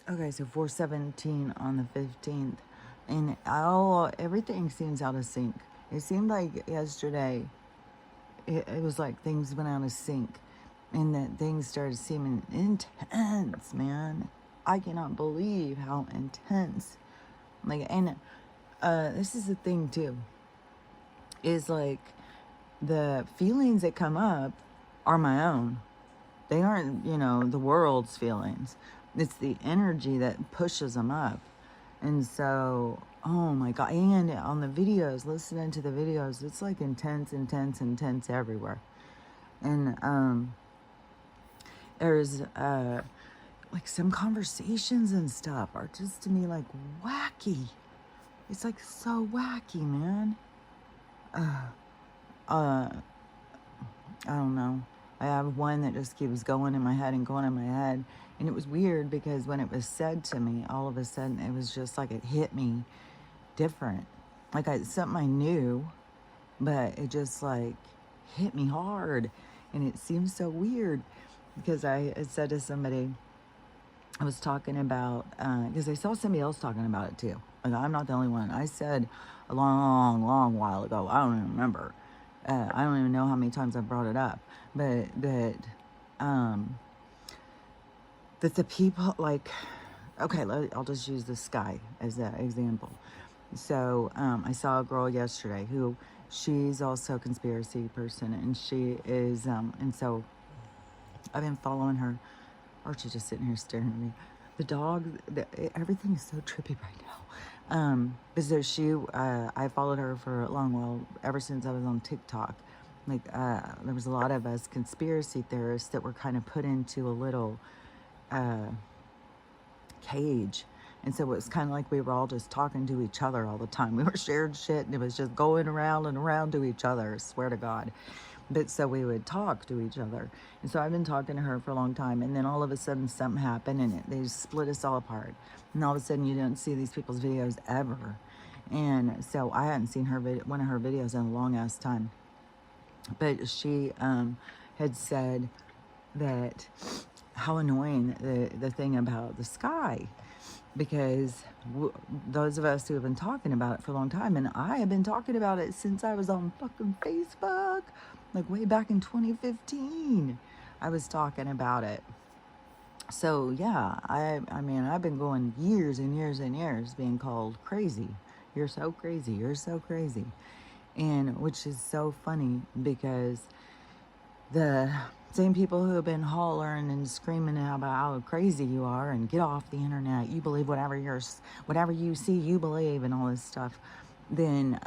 Okay, so 417 on the 15th. And everything seems out of sync. It seemed like yesterday, it was like things went out of sync. And that things started seeming intense, man. I cannot believe how intense. Like, and this is the thing too. Is like the feelings that come up are my own. They aren't, the world's feelings. It's the energy that pushes them up. And so, oh my God. And on the videos, listening to the videos, it's like intense, intense, intense everywhere. And there's like some conversations and stuff are just to me like wacky. It's like so wacky, man. I don't know. I have one that just keeps going in my head and going in my head. And it was weird because when it was said to me, all of a sudden it was just like it hit me different. Like something I knew, but it just like hit me hard. And it seems so weird because I had said to somebody, I was talking about, because I saw somebody else talking about it too. Like, I'm not the only one. I said a long, long while ago, I don't even remember. I don't even know how many times I've brought it up, but that the people, like, okay, I'll just use the sky as an example. So I saw a girl yesterday who, she's also a conspiracy person, and she is, and so I've been following her. Archie's just sitting here staring at me. The dog, everything is so trippy right now. Because I followed her for a long while, ever since I was on TikTok. Like, there was a lot of us conspiracy theorists that were kind of put into a little cage. And so it was kind of like we were all just talking to each other all the time. We were sharing shit, and it was just going around and around to each other, I swear to God. But so we would talk to each other. And so I've been talking to her for a long time. And then all of a sudden something happened, and they just split us all apart. And all of a sudden you don't see these people's videos ever. And so I hadn't seen one of her videos in a long ass time. But she had said that how annoying the thing about the sky, because those of us who have been talking about it for a long time, and I have been talking about it since I was on fucking Facebook, like way back in 2015, I was talking about it. So yeah, I mean, I've been going years and years and years being called crazy. You're so crazy. You're so crazy. And which is so funny because the same people who have been hollering and screaming about how crazy you are and get off the internet, you believe whatever you see, you believe, and all this stuff, then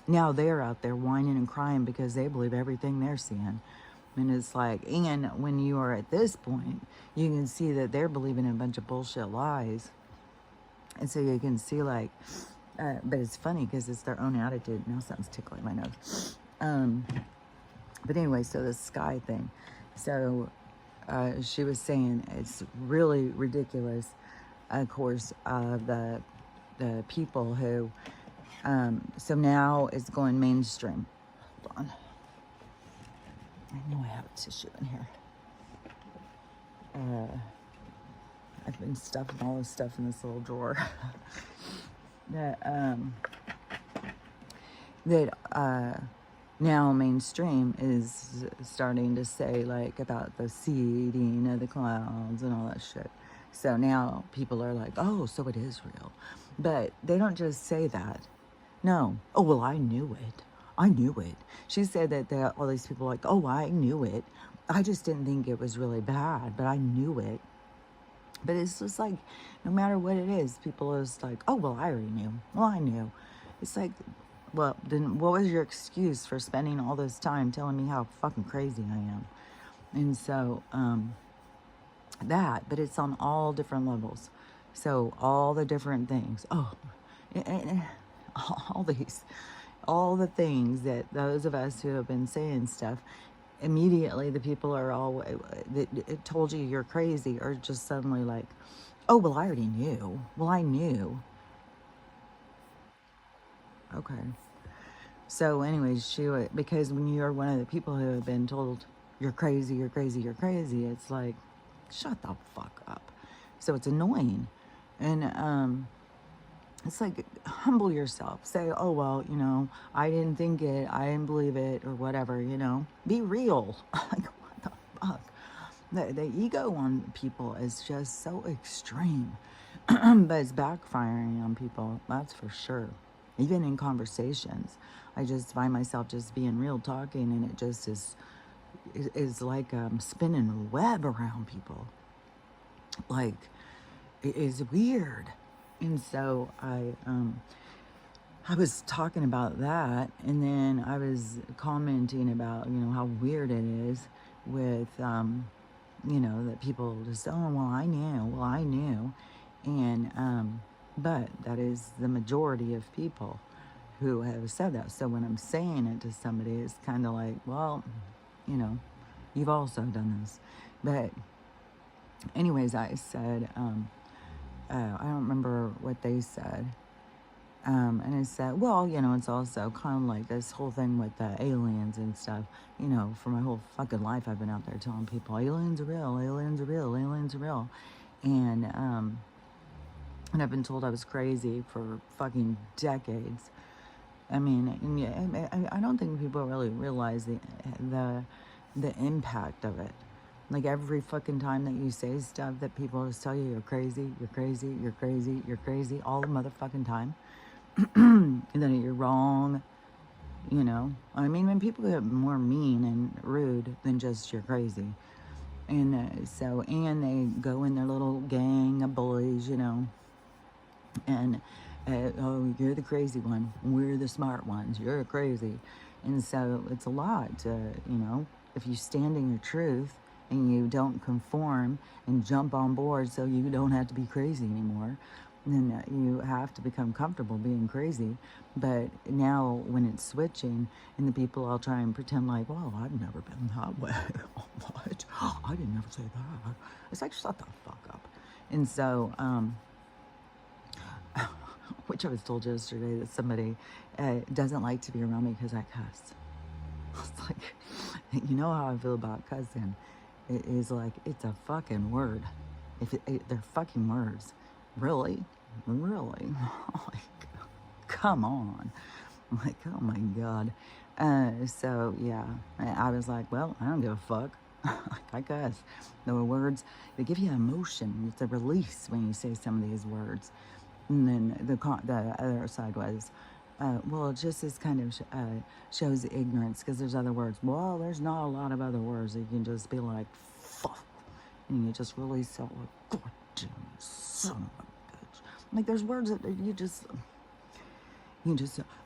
now they're out there whining and crying because they believe everything they're seeing. And it's like, and when you are at this point, you can see that they're believing in a bunch of bullshit lies. And so you can see like, but it's funny because it's their own attitude. Now something's tickling my nose. But anyway, so the sky thing. So she was saying it's really ridiculous, of course, the people who, so now it's going mainstream. Hold on. I know I have a tissue in here. I've been stuffing all this stuff in this little drawer. that now mainstream is starting to say like about the seeding of the clouds and all that shit. So now people are like, oh, so it is real. But they don't just say that. No. Oh, well, I knew it. I knew it. She said that all these people are like, oh, I knew it. I just didn't think it was really bad, but I knew it. But it's just like, no matter what it is, people are just like, oh, well, I already knew. Well, I knew. It's like, well, then what was your excuse for spending all this time telling me how fucking crazy I am? And so, but it's on all different levels. So all the different things. Oh, all the things that those of us who have been saying stuff, immediately the people are all that told you you're crazy are just suddenly like, oh, well, I already knew. Well, I knew. Okay. So anyways, because when you're one of the people who have been told you're crazy, you're crazy, you're crazy, it's like, shut the fuck up. So it's annoying. And it's like, humble yourself. Say, oh, well, I didn't think it, I didn't believe it, or whatever, Be real. Like, what the fuck? The ego on people is just so extreme. But it's backfiring on people, that's for sure. Even in conversations, I just find myself just being real talking, and it just is like spinning a web around people. Like, it is weird. And so I was talking about that, and then I was commenting about, how weird it is with, that people just, oh, well, I knew. And, but that is the majority of people who have said that. So when I'm saying it to somebody, it's kind of like, well, you know, you've also done this. But anyways, I said, I don't remember what they said. And I said, well, it's also kind of like this whole thing with the aliens and stuff. For my whole fucking life, I've been out there telling people, aliens are real, aliens are real, aliens are real. And I've been told I was crazy for fucking decades. I mean, and yeah, I don't think people really realize the impact of it. Like, every fucking time that you say stuff that people just tell you, you're crazy, you're crazy, you're crazy, you're crazy, all the motherfucking time. And then you're wrong, I mean, when people get more mean and rude than just you're crazy. And and they go in their little gang of bullies, and oh, you're the crazy one, we're the smart ones, you're crazy. And so it's a lot to, if you stand in your truth and you don't conform and jump on board so you don't have to be crazy anymore, then you have to become comfortable being crazy. But now when it's switching and the people all try and pretend like, well, I've never been that way. What? I didn't ever say that. It's like, shut the fuck up. And so, which I was told yesterday that somebody doesn't like to be around me because I cuss. It's like, you know how I feel about cussing. It is like, it's a fucking word. They're fucking words. Really? Like, come on. I'm like, oh my God. So yeah, I was like, well, I don't give a fuck. I guess the words, they give you emotion. It's a release when you say some of these words. And then the other side was, well, it just is kind of shows ignorance because there's other words. Well, there's not a lot of other words that you can just be like, fuck. And you just release that, like, God damn son of a bitch. Like, there's words that you just,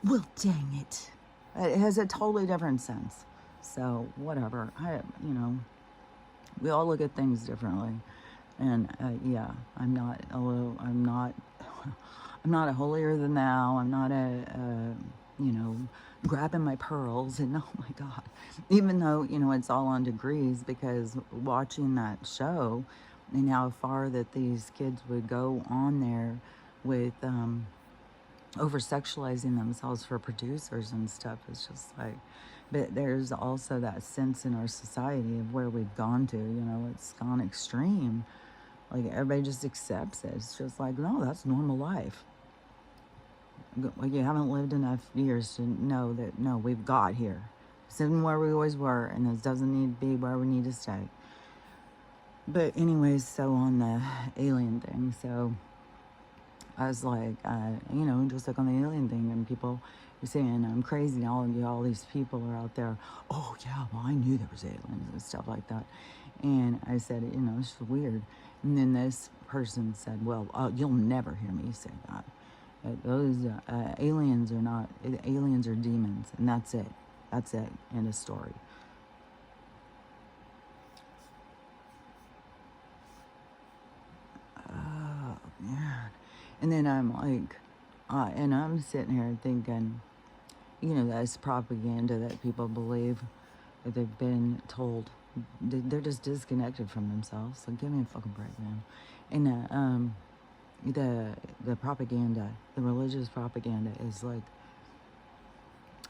well, dang it. It has a totally different sense. So, whatever. We all look at things differently. And, yeah, I'm not a holier than thou. I'm not grabbing my pearls. And, oh my God. Even though, it's all on degrees, because watching that show and how far that these kids would go on there with, over-sexualizing themselves for producers and stuff. It's just like, but there's also that sense in our society of where we've gone to, it's gone extreme. Like, everybody just accepts it. It's just like, no, that's normal life. Like, you haven't lived enough years to know that, no, we've got here. This isn't where we always were, and this doesn't need to be where we need to stay. But anyways, so on the alien thing, so I was like, just like on the alien thing, and people are saying I'm crazy, and all these people are out there, oh yeah, well, I knew there was aliens and stuff like that. And I said, it's weird. And then this person said, well, you'll never hear me say that. Those aliens are demons, and that's it. That's it. End of story. Oh, man. And then I'm like, and I'm sitting here thinking, that's propaganda that people believe, that they've been told. They're just disconnected from themselves. So give me a fucking break, man. And the propaganda, the religious propaganda is like,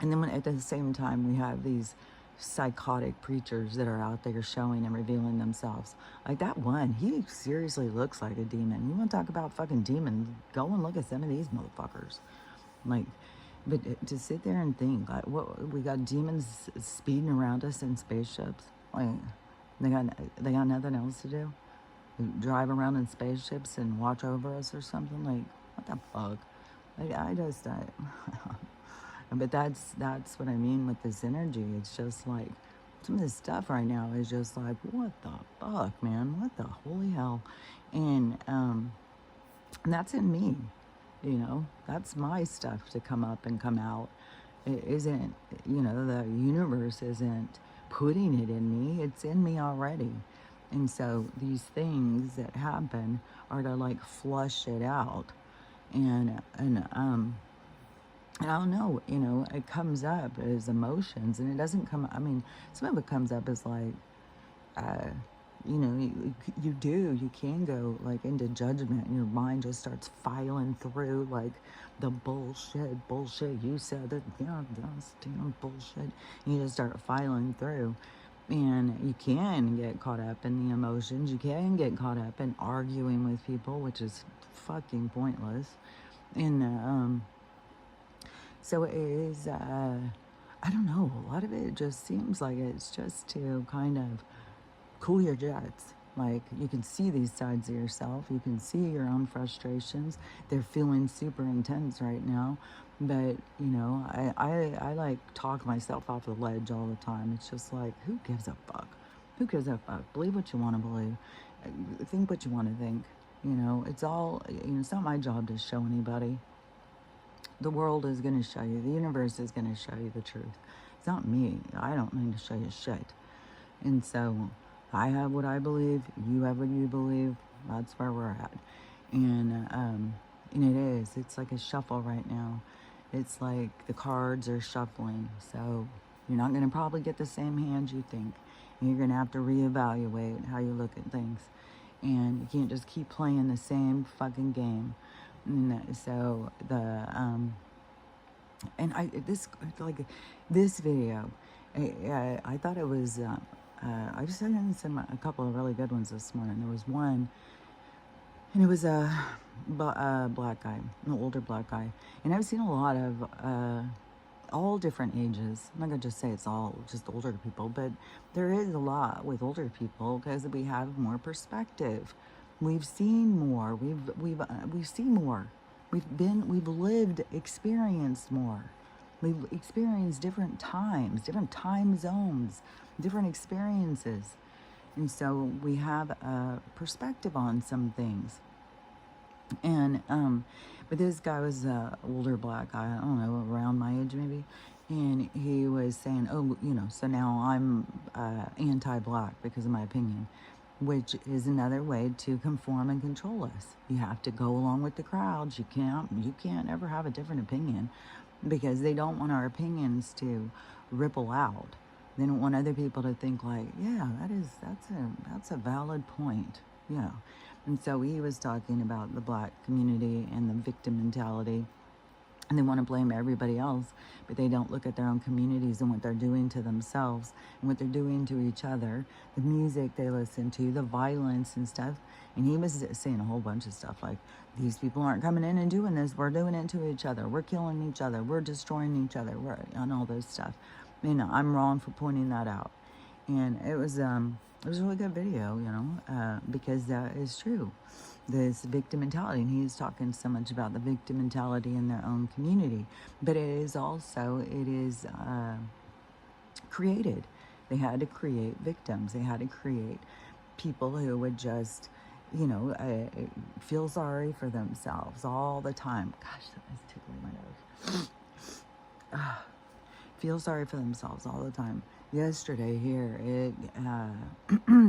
and then at the same time we have these psychotic preachers that are out there showing and revealing themselves. Like that one, he seriously looks like a demon. You want to talk about fucking demons? Go and look at some of these motherfuckers. Like, but to sit there and think, like, what we got demons speeding around us in spaceships. Like, they got nothing else to do. Drive around in spaceships and watch over us or something. Like, what the fuck? Like, but that's what I mean with this energy. It's just like some of this stuff right now is just like, what the fuck, man? What the holy hell? And that's in me, that's my stuff to come up and come out. It isn't, the universe isn't putting it in me. It's in me already. And so these things that happen are to like flush it out. And I don't know, it comes up as emotions, and it doesn't come, I mean, some of it comes up as like, uh, you can go like into judgment, and your mind just starts filing through like the bullshit, you said that, that's damn bullshit. And you just start filing through. And you can get caught up in the emotions. You can get caught up in arguing with people, which is fucking pointless. And so it is, I don't know, a lot of it just seems like it's just to kind of cool your jets. Like, you can see these sides of yourself. You can see your own frustrations. They're feeling super intense right now. But, I like talk myself off the ledge all the time. It's just like, who gives a fuck? Who gives a fuck? Believe what you want to believe. Think what you want to think. It's all, it's not my job to show anybody. The world is going to show you. The universe is going to show you the truth. It's not me. I don't need to show you shit. And so I have what I believe. You have what you believe. That's where we're at. And it is. It's like a shuffle right now. It's like the cards are shuffling. So you're not going to probably get the same hand you think. And you're going to have to reevaluate how you look at things. And you can't just keep playing the same fucking game. And so this video, I thought it was, I just seen a couple of really good ones this morning. There was one, and it was a black guy, an older black guy. And I've seen a lot of all different ages. I'm not going to just say it's all just older people, but there is a lot with older people because we have more perspective. We've seen more. We've seen more. We've lived, experienced more. We've experienced different times, different time zones, different experiences. And so we have a perspective on some things. And, but this guy was a older black guy, I don't know, around my age maybe. And he was saying, oh, so now I'm anti-black because of my opinion, which is another way to conform and control us. You have to go along with the crowds. You can't ever have a different opinion because they don't want our opinions to ripple out. They don't want other people to think like, yeah, that's a valid point. Yeah. And so he was talking about the black community and the victim mentality. And they want to blame everybody else, but they don't look at their own communities and what they're doing to themselves and what they're doing to each other, the music they listen to, the violence and stuff. And he was saying a whole bunch of stuff like, these people aren't coming in and doing this. We're doing it to each other. We're killing each other. We're destroying each other. We're on all this stuff. I'm wrong for pointing that out. And it was a really good video, because that is true. This victim mentality, and he's talking so much about the victim mentality in their own community, but it is created. They had to create victims. They had to create people who would just, feel sorry for themselves all the time. Gosh, that is tickling my nose. Feel sorry for themselves all the time. Yesterday here,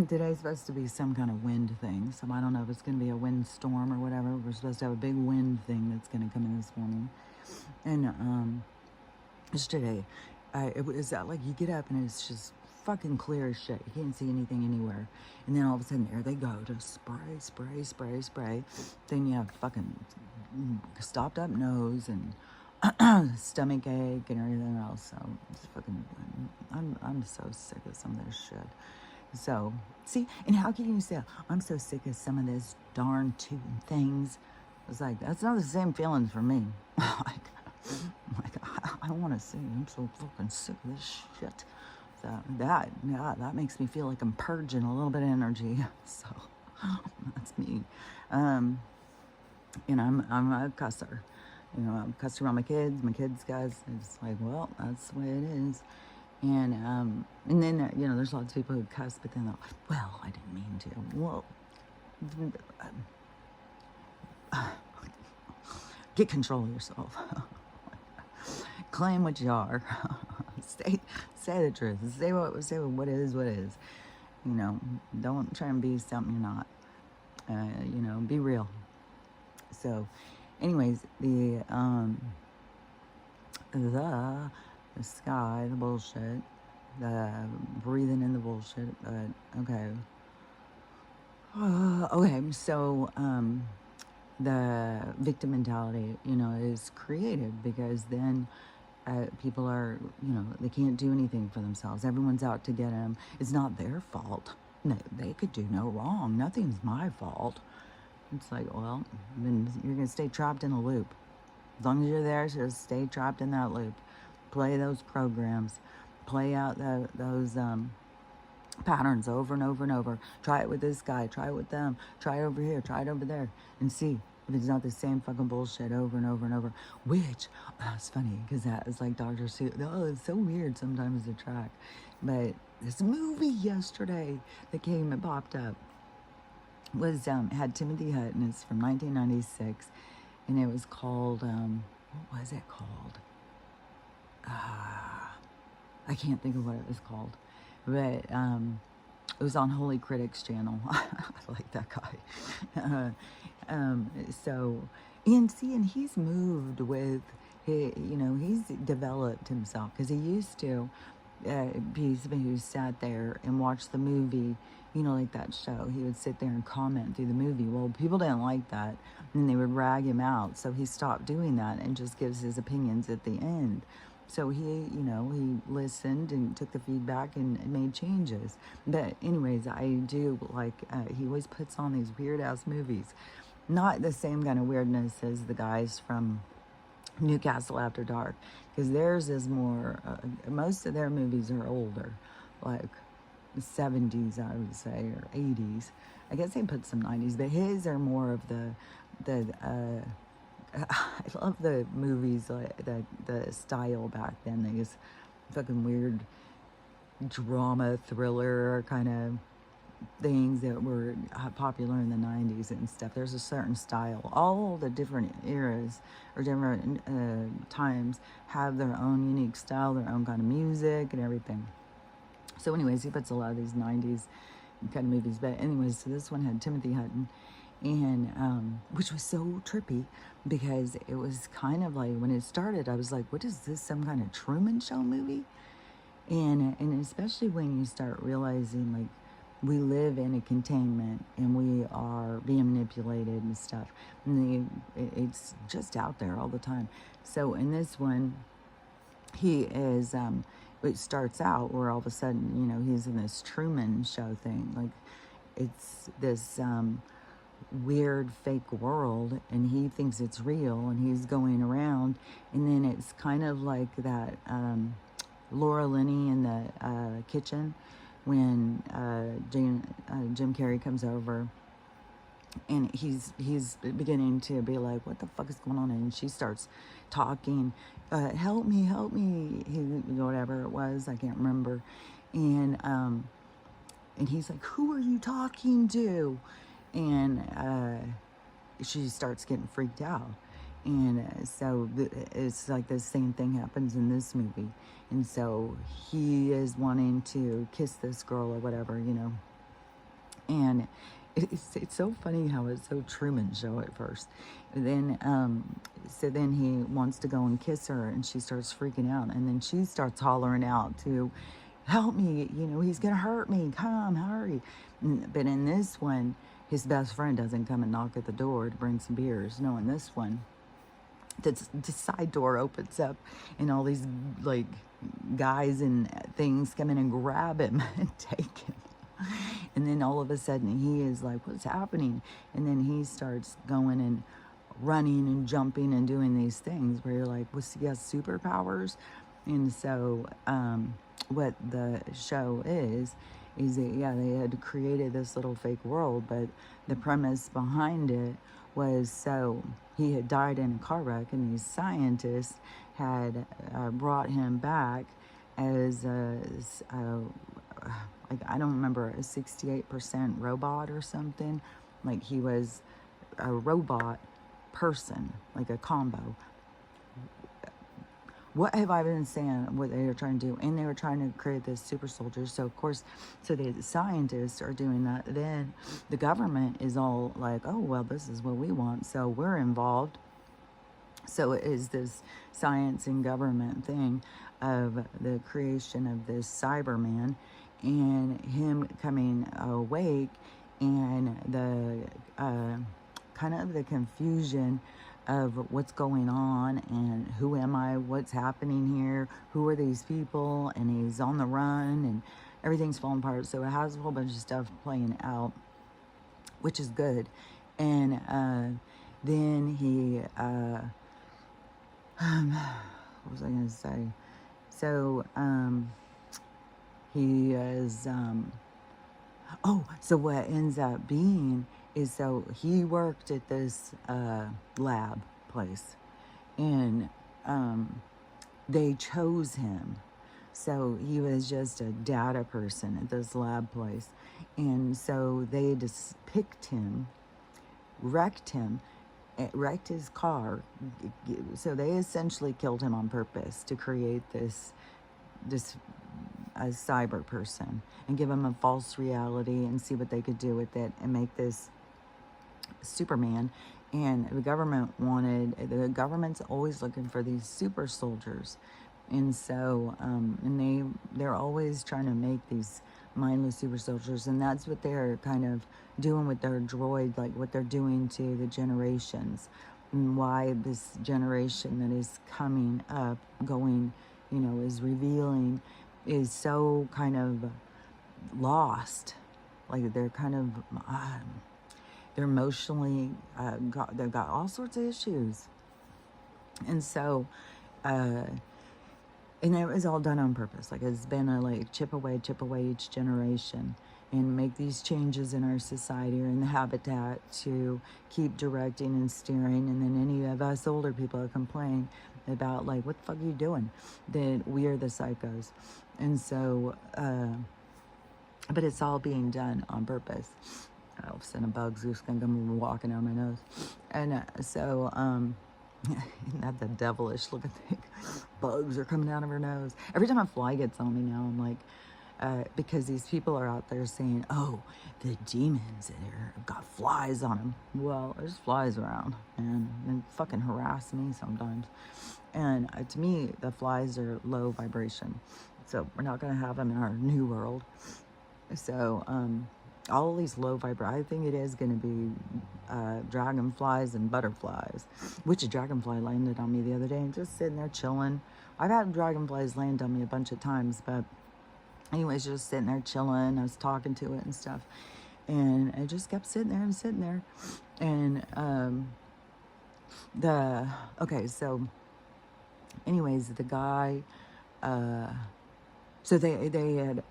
today's supposed to be some kind of wind thing. So I don't know if it's going to be a wind storm or whatever. We're supposed to have a big wind thing that's going to come in this morning. And yesterday, it was like you get up and it's just fucking clear as shit. You can't see anything anywhere. And then all of a sudden, there they go, just spray, spray, spray, spray. Then you have fucking stopped up nose and stomach ache and everything else. So it's fucking, I'm so sick of some of this shit. So, see, and how can you say, I'm so sick of some of this darn tooting things? It's like, that's not the same feelings for me. I want to see, I'm so fucking sick of this shit. So that makes me feel like I'm purging a little bit of energy. So, that's me. And I'm a cusser. You know, I'm cussing around my kids, guys. It's like, well, that's the way it is. And then, you know, there's lots of people who cuss, but then they're like, well, I didn't mean to. Well, get control of yourself. Claim what you are. say the truth. Say what is what is. You know, don't try and be something you're not. You know, be real. So, anyways, the sky, the bullshit, the breathing in the bullshit, but okay. Okay, so the victim mentality, you know, is created because then people are, you know, they can't do anything for themselves. Everyone's out to get them. It's not their fault. No, they could do no wrong. Nothing's my fault. It's like, well, then you're going to stay trapped in a loop. As long as you're there, just stay trapped in that loop. Play those programs. Play out those patterns over and over and over. Try it with this guy. Try it with them. Try it over here. Try it over there. And see if it's not the same fucking bullshit over and over and over. Which, that's funny, because that is like Dr. Seuss. Oh, it's so weird sometimes to track. But this movie yesterday that came and popped up was had Timothy Hutton. It's from 1996, and it was called what was it called? I can't think of what it was called, but it was on Holy Critics channel. I like that guy. So, and see, and he's moved with, you know, he's developed himself because he used to be somebody who sat there and watched the movie, you know, like that show. He would sit there and comment through the movie. Well, people didn't like that, and they would rag him out. So he stopped doing that and just gives his opinions at the end. So he, you know, he listened and took the feedback and made changes. But anyways, I do like, he always puts on these weird ass movies. Not the same kind of weirdness as the guys from Newcastle After Dark, because theirs is more, most of their movies are older, like 70s, I would say, or 80s. I guess they put some 90s, but his are more of the I love the movies, like the style back then. These fucking weird drama, thriller kind of things that were popular in the 90s and stuff. There's a certain style. All the different eras or different times have their own unique style, their own kind of music and everything. So anyways, he puts a lot of these 90s kind of movies. But anyways, so this one had Timothy Hutton, and which was so trippy because it was kind of like, when it started, I was like, what is this, some kind of Truman Show movie? And especially when you start realizing, like, we live in a containment and we are being manipulated and stuff. And it's just out there all the time. So in this one, he is, it starts out where all of a sudden, you know, he's in this Truman Show thing. Like, it's this weird fake world, and he thinks it's real, and he's going around. And then it's kind of like that Laura Linney in the kitchen, when Jim Carrey comes over, and he's beginning to be like, what the fuck is going on? And she starts talking, help me, whatever it was, I can't remember. And he's like, who are you talking to? And she starts getting freaked out. And so it's like the same thing happens in this movie. And so he is wanting to kiss this girl or whatever, you know. And it's so funny how it's so Truman Show at first. And then, so then he wants to go and kiss her, and she starts freaking out. And then she starts hollering out to, help me, you know, he's gonna hurt me, come, hurry. But in this one, his best friend doesn't come and knock at the door to bring some beers. No, in this one, the side door opens up, and all these like guys and things come in and grab him and take him. And then all of a sudden he is like, what's happening? And then he starts going and running and jumping and doing these things where you're like, was he has superpowers? And so what the show is that, yeah, they had created this little fake world, but the premise behind it was, so he had died in a car wreck, and these scientists had brought him back as like, I don't remember, a 68% robot or something. Like, he was a robot person, like a combo. What have I been saying? What they were trying to do, and they were trying to create this super soldier. So of course, so the scientists are doing that. Then the government is all like, "Oh well, this is what we want," so we're involved. So it is this science and government thing of the creation of this Cyberman, and him coming awake, and the kind of the confusion of what's going on and who am I, what's happening here, who are these people, and he's on the run and everything's falling apart. So it has a whole bunch of stuff playing out, which is good. And then he what was I gonna say? So he is so what ends up being is, so he worked at this lab place, and they chose him. So he was just a data person at this lab place, and so they just picked him, wrecked him, wrecked his car. So they essentially killed him on purpose to create this a cyber person and give him a false reality and see what they could do with it and make this Superman. And the government's always looking for these super soldiers, and so and they're always trying to make these mindless super soldiers, and that's what they're kind of doing with their droid, like what they're doing to the generations, and why this generation that is coming up, going, is revealing, is so kind of lost. Like, they're kind of they're emotionally they've got all sorts of issues, and so and it was all done on purpose. Like, it's been a like chip away each generation, and make these changes in our society or in the habitat to keep directing and steering. And then any of us older people are complaining about, like, what the fuck are you doing? That we are the psychos. And so but it's all being done on purpose. All of a sudden a bug's just gonna come walking out my nose. And so not the devilish looking thing. Bugs are coming out of her nose. Every time a fly gets on me now, I'm like, because these people are out there saying, oh, the demons have got flies on them. Well, there's flies around, and fucking harass me sometimes. And to me, the flies are low vibration. So we're not going to have them in our new world. So all of these low vibration, I think it is going to be dragonflies and butterflies, which a dragonfly landed on me the other day, and just sitting there chilling. I've had dragonflies land on me a bunch of times, but anyways, just sitting there chilling. I was talking to it and stuff, and I just kept sitting there. And okay, so anyways, the guy, so they had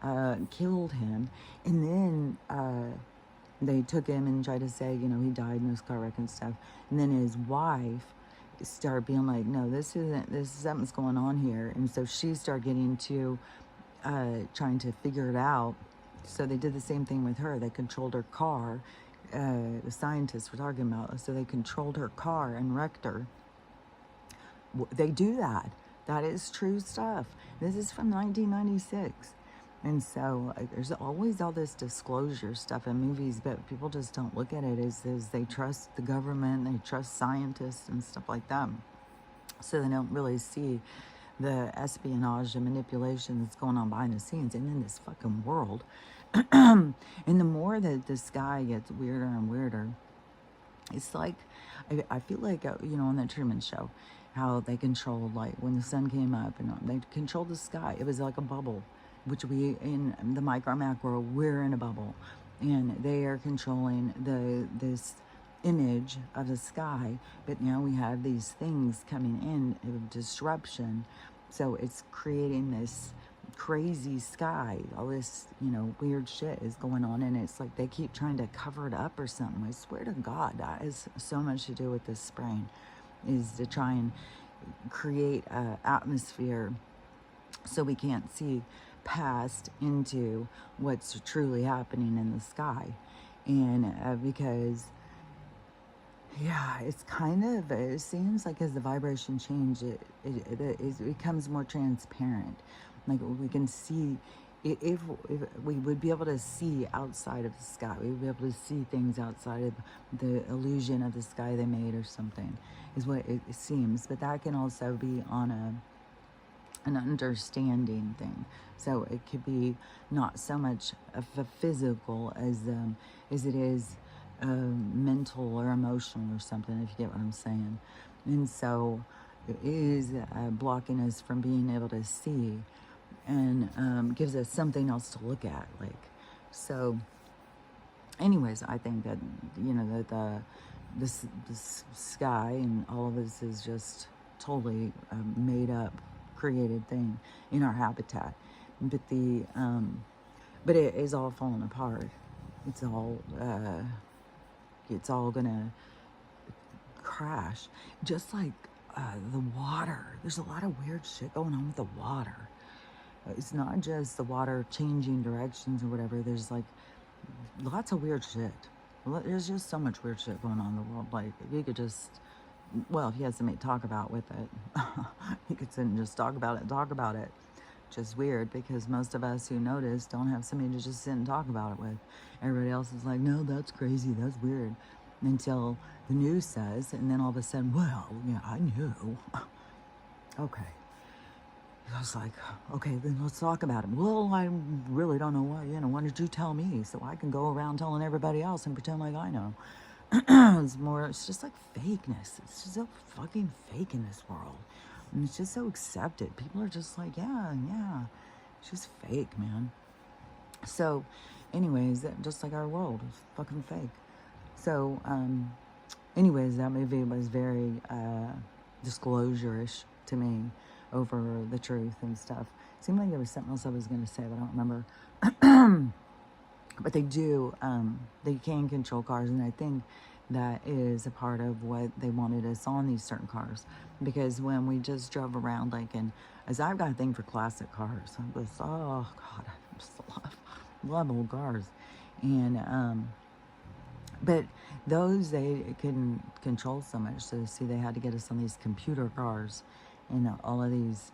killed him, and then they took him and tried to say, he died in this car wreck and stuff. And then his wife started being like, no, something's going on here. And so she started getting to trying to figure it out. So they did the same thing with her. They controlled her car. The scientists were talking about, so they controlled her car and wrecked her. They do that. That is true stuff. This is from 1996. And so there's always all this disclosure stuff in movies, but people just don't look at it as they trust the government, they trust scientists and stuff like that. So they don't really see the espionage and manipulation that's going on behind the scenes and in this fucking world. And the more that this guy gets weirder and weirder, It's like, I feel like, on that Truman Show, how they controlled, like, when the sun came up and they controlled the sky. It was like a bubble, which we, in the micro macro, we're in a bubble. And they are controlling this image of the sky. But now we have these things coming in of disruption. So it's creating this crazy sky. All this, weird shit is going on, and it's like they keep trying to cover it up or something. I swear to God, that has so much to do with this spraying, is to try and create an atmosphere so we can't see past into what's truly happening in the sky. And because it's kind of, it seems like as the vibration changes, it becomes more transparent. Like we can see, if we would be able to see outside of the sky, we would be able to see things outside of the illusion of the sky they made or something, is what it seems. But that can also be on an understanding thing. So it could be not so much of a physical as it is mental or emotional or something, if you get what I'm saying. And so it is blocking us from being able to see, and gives us something else to look at. So anyways, I think that, that this sky and all of this is just totally made up, created thing in our habitat. But but it is all falling apart. It's all gonna crash. Just like the water. There's a lot of weird shit going on with the water. It's not just the water changing directions or whatever. There's like lots of weird shit. There's just so much weird shit going on in the world. Like, you could just, well, if you had somebody to talk about with it, you could sit and just talk about it. Just weird, because most of us who notice don't have somebody to just sit and talk about it with. Everybody else is like, no, that's crazy, that's weird. Until the news says, and then all of a sudden, well, yeah, I knew. Okay. I was like, okay, then let's talk about it. Well, I really don't know why, why did you tell me? So I can go around telling everybody else and pretend like I know. It's just like fakeness. It's just so fucking fake in this world. And it's just so accepted. People are just like, yeah. It's just fake, man. So, anyways, just like our world is fucking fake. So, anyways, that movie was very disclosure-ish to me over the truth and stuff. It seemed like there was something else I was going to say, but I don't remember. But they do, they can control cars, and I think that is a part of what they wanted us on these certain cars. Because when we just drove around, as I've got a thing for classic cars, I'm just, oh God, I just love old cars. And, but those they couldn't control so much. So see, they had to get us on these computer cars, and all of these,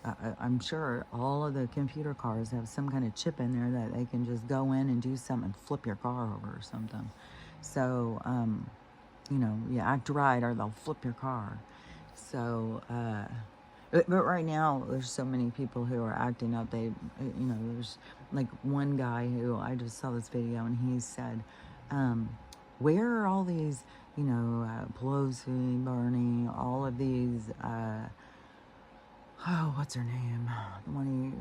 I'm sure all of the computer cars have some kind of chip in there that they can just go in and do something and flip your car over or something. So, you act right or they'll flip your car. So, but right now there's so many people who are acting up. There's like one guy who I just saw this video, and he said, where are all these, Pelosi, Bernie, all of these, what's her name? The one he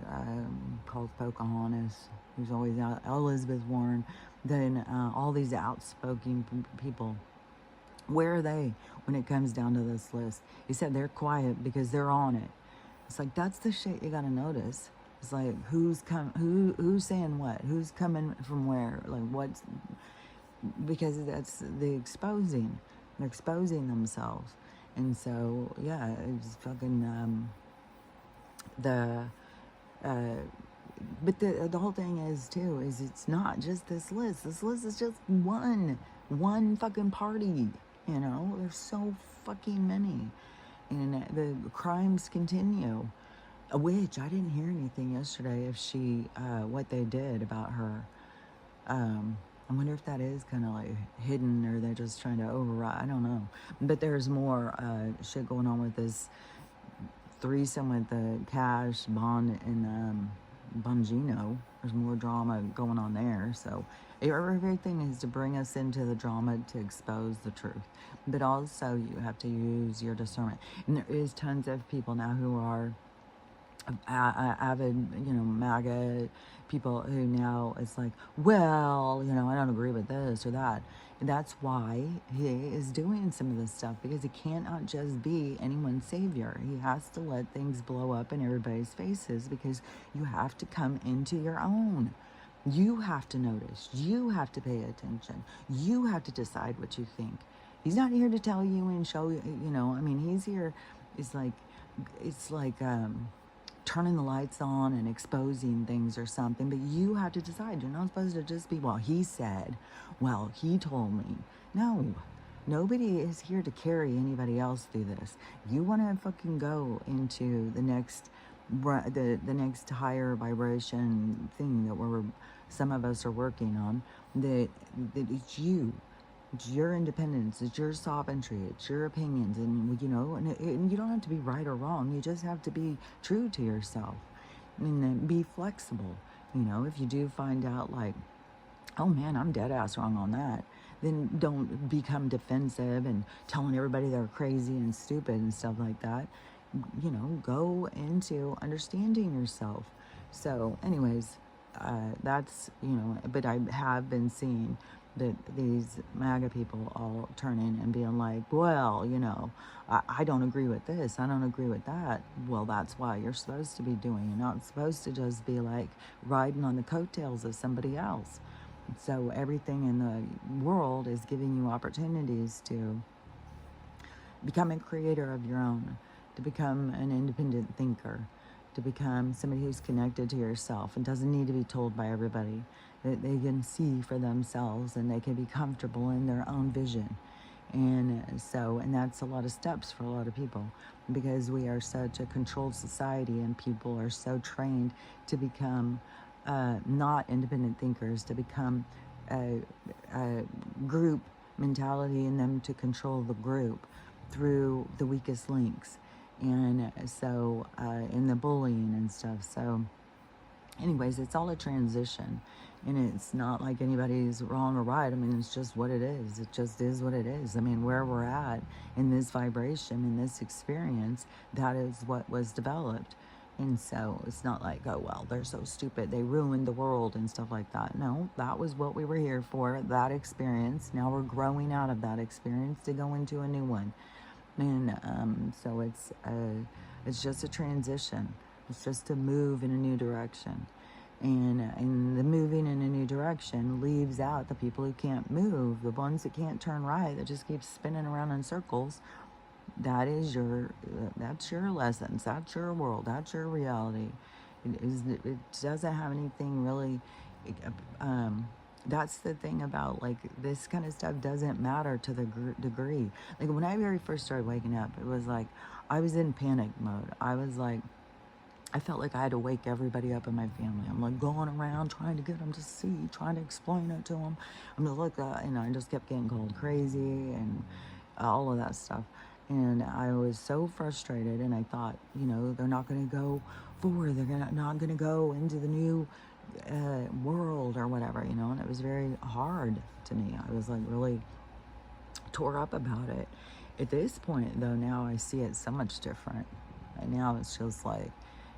calls Pocahontas, who's always out, Elizabeth Warren, then all these outspoken people. Where are they when it comes down to this list? He said they're quiet because they're on it. It's like, that's the shit you gotta notice. It's like, who's saying what? Who's coming from where? Like, what's... Because that's the exposing. They're exposing themselves. And so, yeah, it's fucking... But the whole thing is, too, is it's not just this list. This list is just one fucking party, There's so fucking many. And the crimes continue. Which, I didn't hear anything yesterday if what they did about her. I wonder if that is kind of like hidden, or they're just trying to override. I don't know. But there's more shit going on with this threesome with the Cash, Bond, and Bongino. There's more drama going on there. So everything is to bring us into the drama to expose the truth. But also you have to use your discernment. And there is tons of people now who are avid, MAGA people who now it's like, well, I don't agree with this or that. And that's why he is doing some of this stuff, because he cannot just be anyone's savior. He has to let things blow up in everybody's faces, because you have to come into your own. You have to notice. You have to pay attention. You have to decide what you think. He's not here to tell you and show you, he's here. It's like turning the lights on and exposing things or something, but you have to decide. You're not supposed to just be, well, he said, well, he told me. No, nobody is here to carry anybody else through this. You want to fucking go into the next the next higher vibration thing that some of us are working on, that it's you. It's your independence, it's your sovereignty, it's your opinions, and you don't have to be right or wrong. You just have to be true to yourself, and then be flexible. If you do find out, like, oh man, I'm dead ass wrong on that, then don't become defensive and telling everybody they're crazy and stupid and stuff like that. Go into understanding yourself. So anyways, that's, but I have been seeing that these MAGA people all turn in and being like, well, I don't agree with this, I don't agree with that. Well, that's why you're supposed to be doing. You're not supposed to just be like riding on the coattails of somebody else. So everything in the world is giving you opportunities to become a creator of your own, to become an independent thinker, to become somebody who's connected to yourself and doesn't need to be told by everybody, that they can see for themselves and they can be comfortable in their own vision. And that's a lot of steps for a lot of people, because we are such a controlled society and people are so trained to become not independent thinkers, to become a group mentality in them, to control the group through the weakest links, and so in the bullying and stuff. So anyways, it's all a transition, and it's not like anybody's wrong or right. It's just what it is. It just is what it is. Where we're at in this vibration, in this experience, that is what was developed. And so it's not like, oh, well, they're so stupid, they ruined the world and stuff like that. No, that was what we were here for, that experience. Now we're growing out of that experience to go into a new one. And so it's just a transition. It's just to move in a new direction. And the moving in a new direction leaves out the people who can't move, the ones that can't turn right, that just keep spinning around in circles. That's your lessons, that's your world, that's your reality. It doesn't have anything really, that's the thing about, like, this kind of stuff doesn't matter to the degree. Like, when I very first started waking up, it was like I was in panic mode. I felt like I had to wake everybody up in my family. I'm like going around trying to get them to see, trying to explain it to them. I'm just like, I just kept getting called crazy and all of that stuff. And I was so frustrated, and I thought, they're not going to go forward. They're not going to go into the new world or whatever, and it was very hard to me. I was like really tore up about it. At this point, though, now I see it so much different. And now it's just like,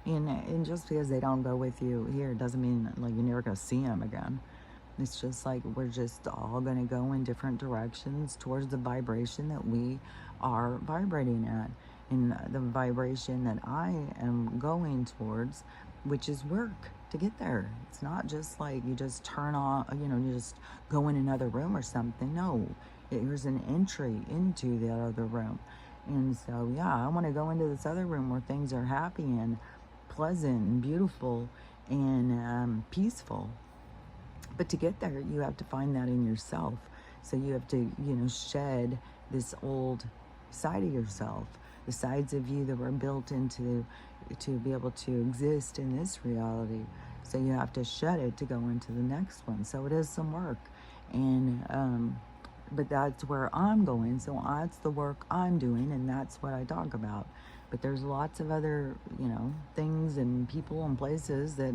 and just because they don't go with you here doesn't mean like you're never going to see them again. It's just like we're just all going to go in different directions towards the vibration that we are vibrating at. And the vibration that I am going towards, which is work to get there. It's not just like you just turn on, you just go in another room or something. No, there's an entry into the other room. And so, yeah, I want to go into this other room where things are happy and pleasant and beautiful and peaceful. But to get there, you have to find that in yourself. So you have to, shed this old side of yourself, the sides of you that were built into to be able to exist in this reality. So you have to shed it to go into the next one. So it is some work. And but that's where I'm going. So that's the work I'm doing, and that's what I talk about. But there's lots of other, things and people and places that,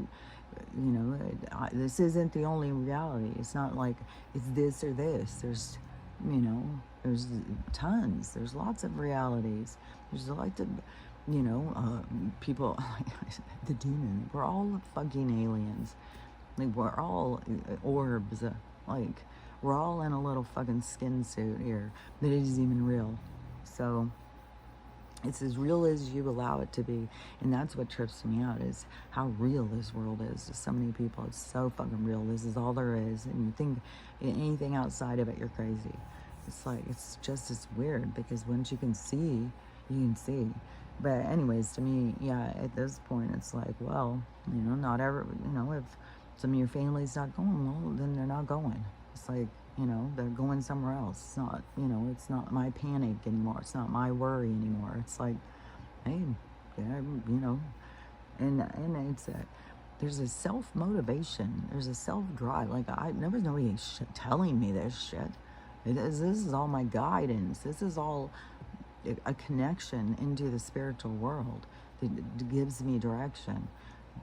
this isn't the only reality. It's not like it's this or this. There's tons. There's lots of realities. There's lots of, people, the demon. We're all fucking aliens. Like, we're all orbs. Like, we're all in a little fucking skin suit here that isn't even real. So it's as real as you allow it to be. And that's what trips me out, is how real this world is to so many people. It's so fucking real. This is all there is. And you think anything outside of it, you're crazy. It's like, it's weird, because once you can see, you can see. But anyways, to me, yeah, at this point, it's like, well, not ever, if some of your family's not going, well, then they're not going. It's like, they're going somewhere else. It's not, it's not my panic anymore. It's not my worry anymore. It's like, hey, yeah, and it's there's a self-motivation. There's a self-drive. Like, there was nobody telling me this shit. This is all my guidance. This is all a connection into the spiritual world that gives me direction.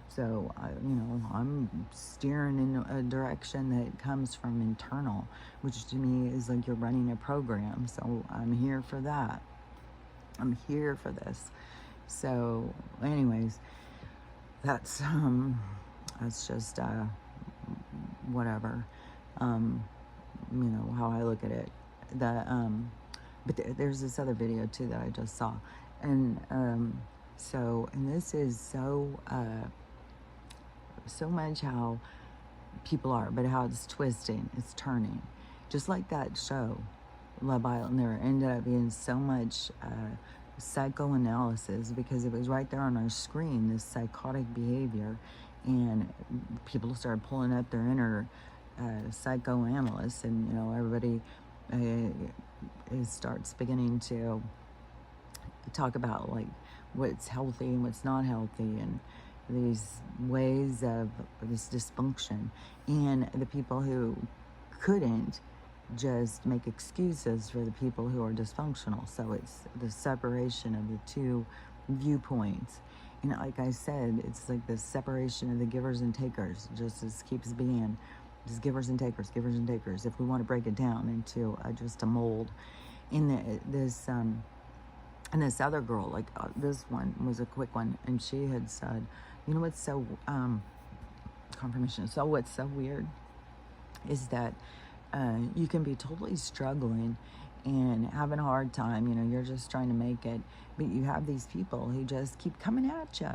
So, I'm steering in a direction that comes from internal, which to me is like you're running a program. So I'm here for that. I'm here for this. So anyways, that's just, whatever, how I look at it. But there's this other video too that I just saw. And this is so much how people are, but how it's twisting, it's turning. Just like that show, Love Island, there ended up being so much psychoanalysis, because it was right there on our screen, this psychotic behavior, and people started pulling up their inner psychoanalysts, and everybody starts beginning to talk about like what's healthy and what's not healthy, and these ways of this dysfunction, and the people who couldn't just make excuses for the people who are dysfunctional. So it's the separation of the two viewpoints. And like I said, it's like the separation of the givers and takers, just as keeps being, just givers and takers, givers and takers, if we want to break it down into just a mold. And this other girl, like this one was a quick one, and she had said, what's so, confirmation, so what's so weird is that you can be totally struggling and having a hard time, you're just trying to make it, but you have these people who just keep coming at you,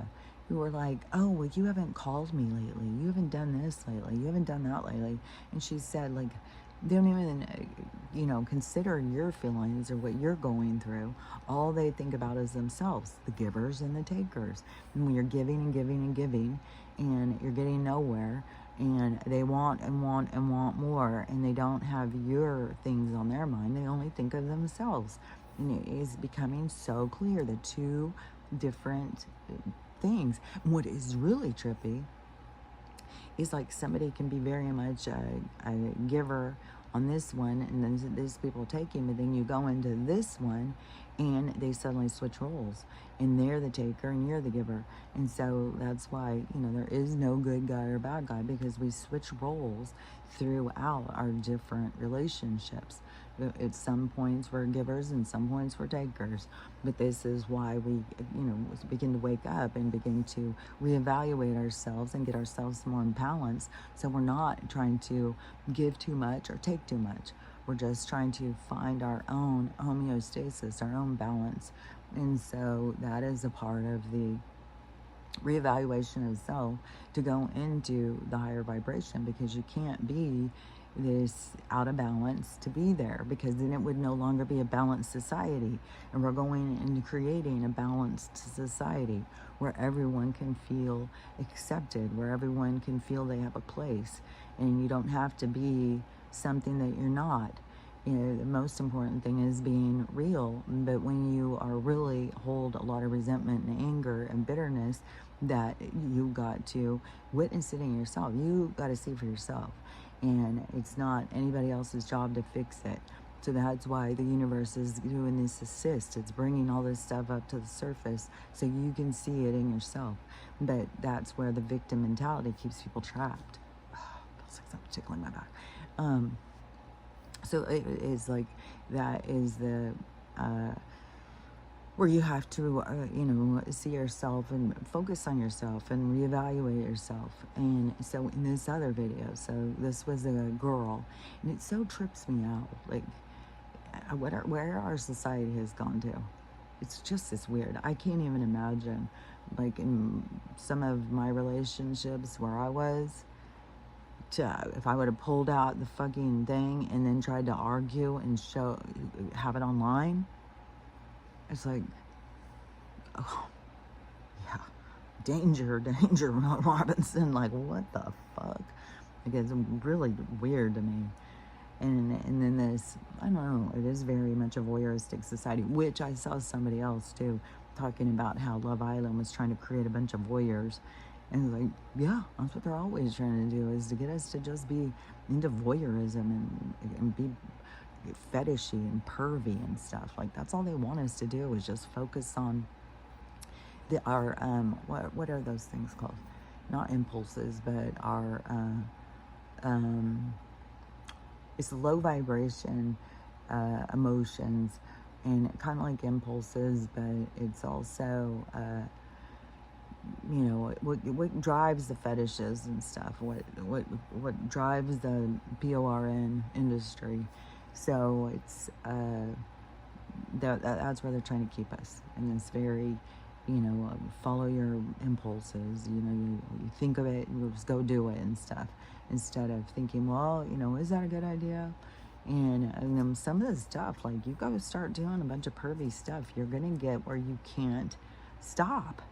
who are like, oh, well, you haven't called me lately, you haven't done this lately, you haven't done that lately. And she said, like, they don't even, consider your feelings or what you're going through. All they think about is themselves, the givers and the takers. And when you're giving and giving and giving, and you're getting nowhere, and they want and want and want more, and they don't have your things on their mind, they only think of themselves. And it is becoming so clear, the two different things. And what is really trippy is like somebody can be very much a giver on this one, and then these people taking, but then you go into this one and they suddenly switch roles, and they're the taker and you're the giver. And so that's why, there is no good guy or bad guy, because we switch roles throughout our different relationships. At some points we're givers and some points we're takers, but this is why we begin to wake up and begin to reevaluate ourselves and get ourselves more in balance, so we're not trying to give too much or take too much. We're just trying to find our own homeostasis, our own balance. And so that is a part of the reevaluation of self, to go into the higher vibration, because you can't be this out of balance to be there, because then it would no longer be a balanced society. And we're going into creating a balanced society where everyone can feel accepted, where everyone can feel they have a place, and you don't have to be something that you're not. The most important thing is being real. But when you are really hold a lot of resentment and anger and bitterness, that you got to witness it in yourself. You got to see for yourself. And it's not anybody else's job to fix it. So that's why the universe is doing this assist. It's bringing all this stuff up to the surface so you can see it in yourself. But that's where the victim mentality keeps people trapped. Feels like something tickling my back. So it is like, that is the where you have to, see yourself and focus on yourself and reevaluate yourself. And so in this other video, so this was a girl, and it so trips me out, like where our society has gone to. It's just this weird. I can't even imagine, like in some of my relationships where I was, if I would have pulled out the fucking thing and then tried to argue and have it online. It's like, oh, yeah, danger, Robinson. Like, what the fuck? Like, it's really weird to me. And then this, I don't know, it is very much a voyeuristic society, which I saw somebody else too talking about how Love Island was trying to create a bunch of voyeurs. And like, yeah, that's what they're always trying to do, is to get us to just be into voyeurism and be fetishy and pervy and stuff. Like, that's all they want us to do, is just focus on our what are those things called? Not impulses, but our it's low vibration emotions, and kind of like impulses, but it's also what drives the fetishes and stuff, what drives the PORN industry. So it's that's where they're trying to keep us, in this very, follow your impulses. You think of it, you just go do it and stuff, instead of thinking, well, is that a good idea? And then some of the stuff, like, you got to start doing a bunch of pervy stuff. You're gonna get where you can't stop.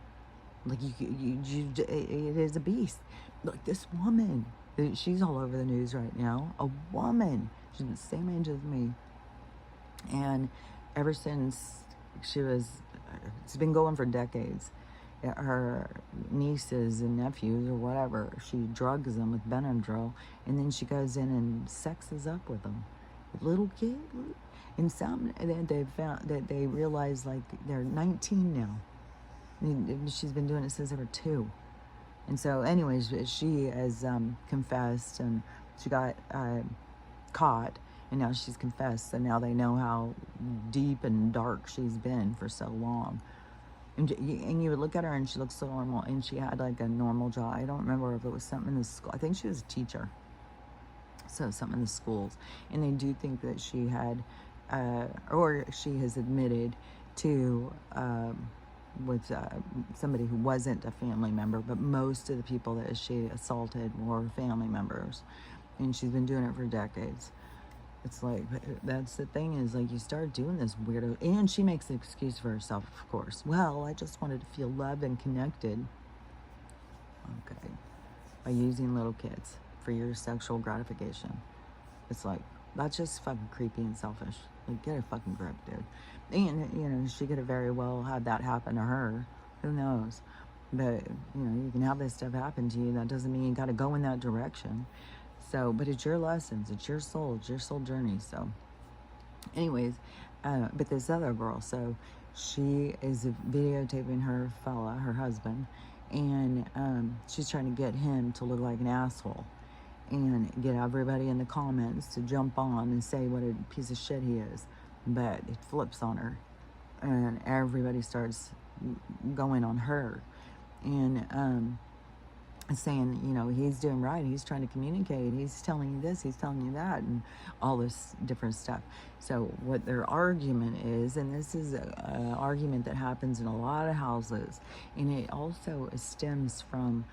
Like, it is a beast. Like, this woman, she's all over the news right now. A woman, she's the same age as me, and ever since it's been going for decades. Her nieces and nephews or whatever, she drugs them with Benadryl, and then she goes in and sexes up with them. Little kid, and some they found that they realize, like, they're 19 now. She's been doing it since they were 2. And so anyways, she has confessed, and she got caught, and now she's confessed, and now they know how deep and dark she's been for so long. And you would look at her, and she looks so normal, and she had like a normal job. I don't remember if it was something in the school. I think she was a teacher, so something in the schools. And they do think that she had, or she has admitted to with somebody who wasn't a family member, but most of the people that she assaulted were family members, and she's been doing it for decades. It's like, that's the thing, is like, you start doing this weirdo, and she makes an excuse for herself, of course. Well, I just wanted to feel loved and connected. Okay. By using little kids for your sexual gratification. It's like, that's just fucking creepy and selfish. Like, get a fucking grip, dude. And, she could have very well had that happen to her. Who knows? But, you can have this stuff happen to you. That doesn't mean you got to go in that direction. So, but it's your lessons, it's your soul journey. So anyways, but this other girl, so she is videotaping her husband, and she's trying to get him to look like an asshole, and get everybody in the comments to jump on and say what a piece of shit he is. But it flips on her, and everybody starts going on her, and saying, he's doing right, he's trying to communicate, he's telling you this, he's telling you that, and all this different stuff. So what their argument is, and this is an argument that happens in a lot of houses, and it also stems from,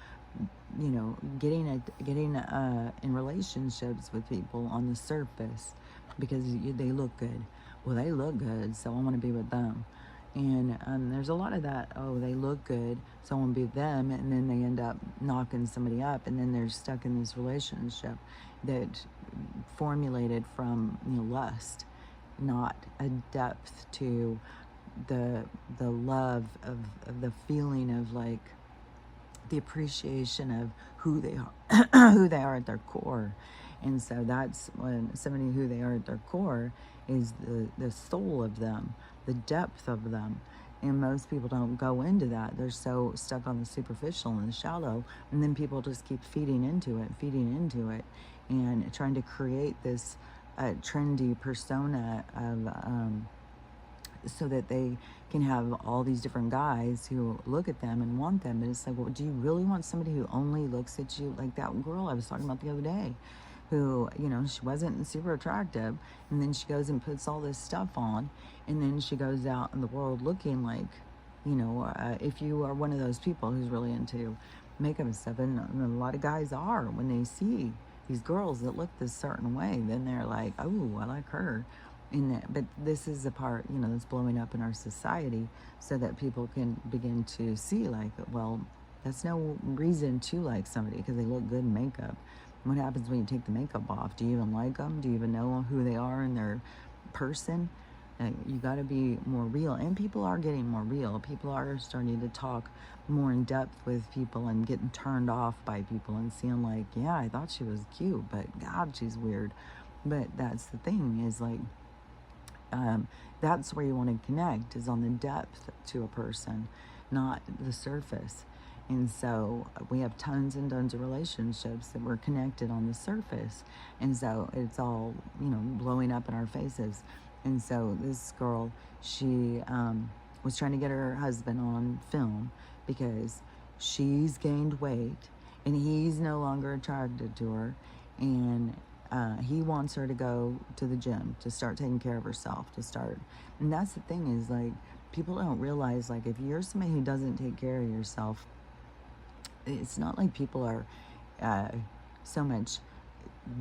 getting in relationships with people on the surface, because they look good. Well, they look good, so I want to be with them. And there's a lot of that, oh, they look good, so I want to be with them, and then they end up knocking somebody up, and then they're stuck in this relationship that formulated from lust, not a depth to the love of the feeling of, like, the appreciation of who they are, who they are at their core. And so that's when somebody who they are at their core is the soul of them, the depth of them. And most people don't go into that. They're so stuck on the superficial and the shallow. And then people just keep feeding into it, and trying to create this trendy persona of so that they can have all these different guys who look at them and want them. And it's like, well, do you really want somebody who only looks at you like that girl I was talking about the other day, who, she wasn't super attractive, and then she goes and puts all this stuff on, and then she goes out in the world looking like, if you are one of those people who's really into makeup and stuff, and a lot of guys are, when they see these girls that look this certain way, then they're like, oh, I like her. But this is the part, that's blowing up in our society, so that people can begin to see, like, well, that's no reason to like somebody because they look good in makeup. What happens when you take the makeup off? Do you even like them? Do you even know who they are in their person? You got to be more real. And people are getting more real. People are starting to talk more in depth with people and getting turned off by people and seeing like, yeah, I thought she was cute, but God, she's weird. But that's the thing, is like, that's where you want to connect, is on the depth to a person, not the surface. And so we have tons and tons of relationships that we're connected on the surface. And so it's all, blowing up in our faces. And so this girl, she was trying to get her husband on film because she's gained weight and he's no longer attracted to her. And he wants her to go to the gym, to start taking care of herself, And that's the thing, is like, people don't realize, like, if you're somebody who doesn't take care of yourself, it's not like people are so much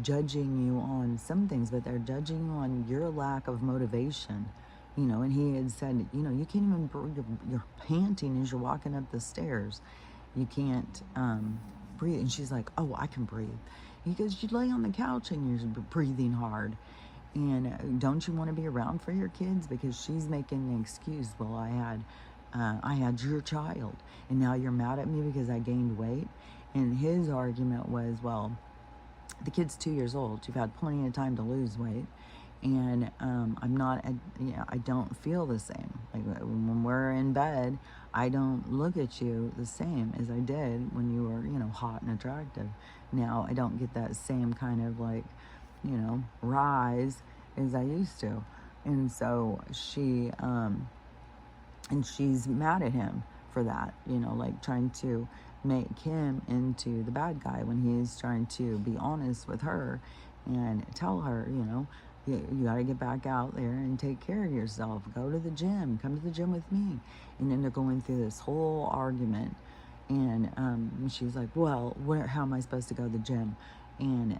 judging you on some things, but they're judging you on your lack of motivation. And he had said, you can't even breathe. You're panting as you're walking up the stairs. You can't breathe. And she's like, oh, I can breathe. He goes, you lay on the couch and you're breathing hard. And don't you want to be around for your kids? Because she's making the excuse, well, I had your child, and now you're mad at me because I gained weight. And his argument was, well, the kid's 2 years old. You've had plenty of time to lose weight. And I don't feel the same. Like, when we're in bed, I don't look at you the same as I did when you were, hot and attractive. Now I don't get that same kind of, like, rise as I used to. And so she's mad at him for that, like trying to make him into the bad guy when he's trying to be honest with her and tell her, you got to get back out there and take care of yourself. Go to the gym. Come to the gym with me. And then they're going through this whole argument. And she's like, well, how am I supposed to go to the gym? And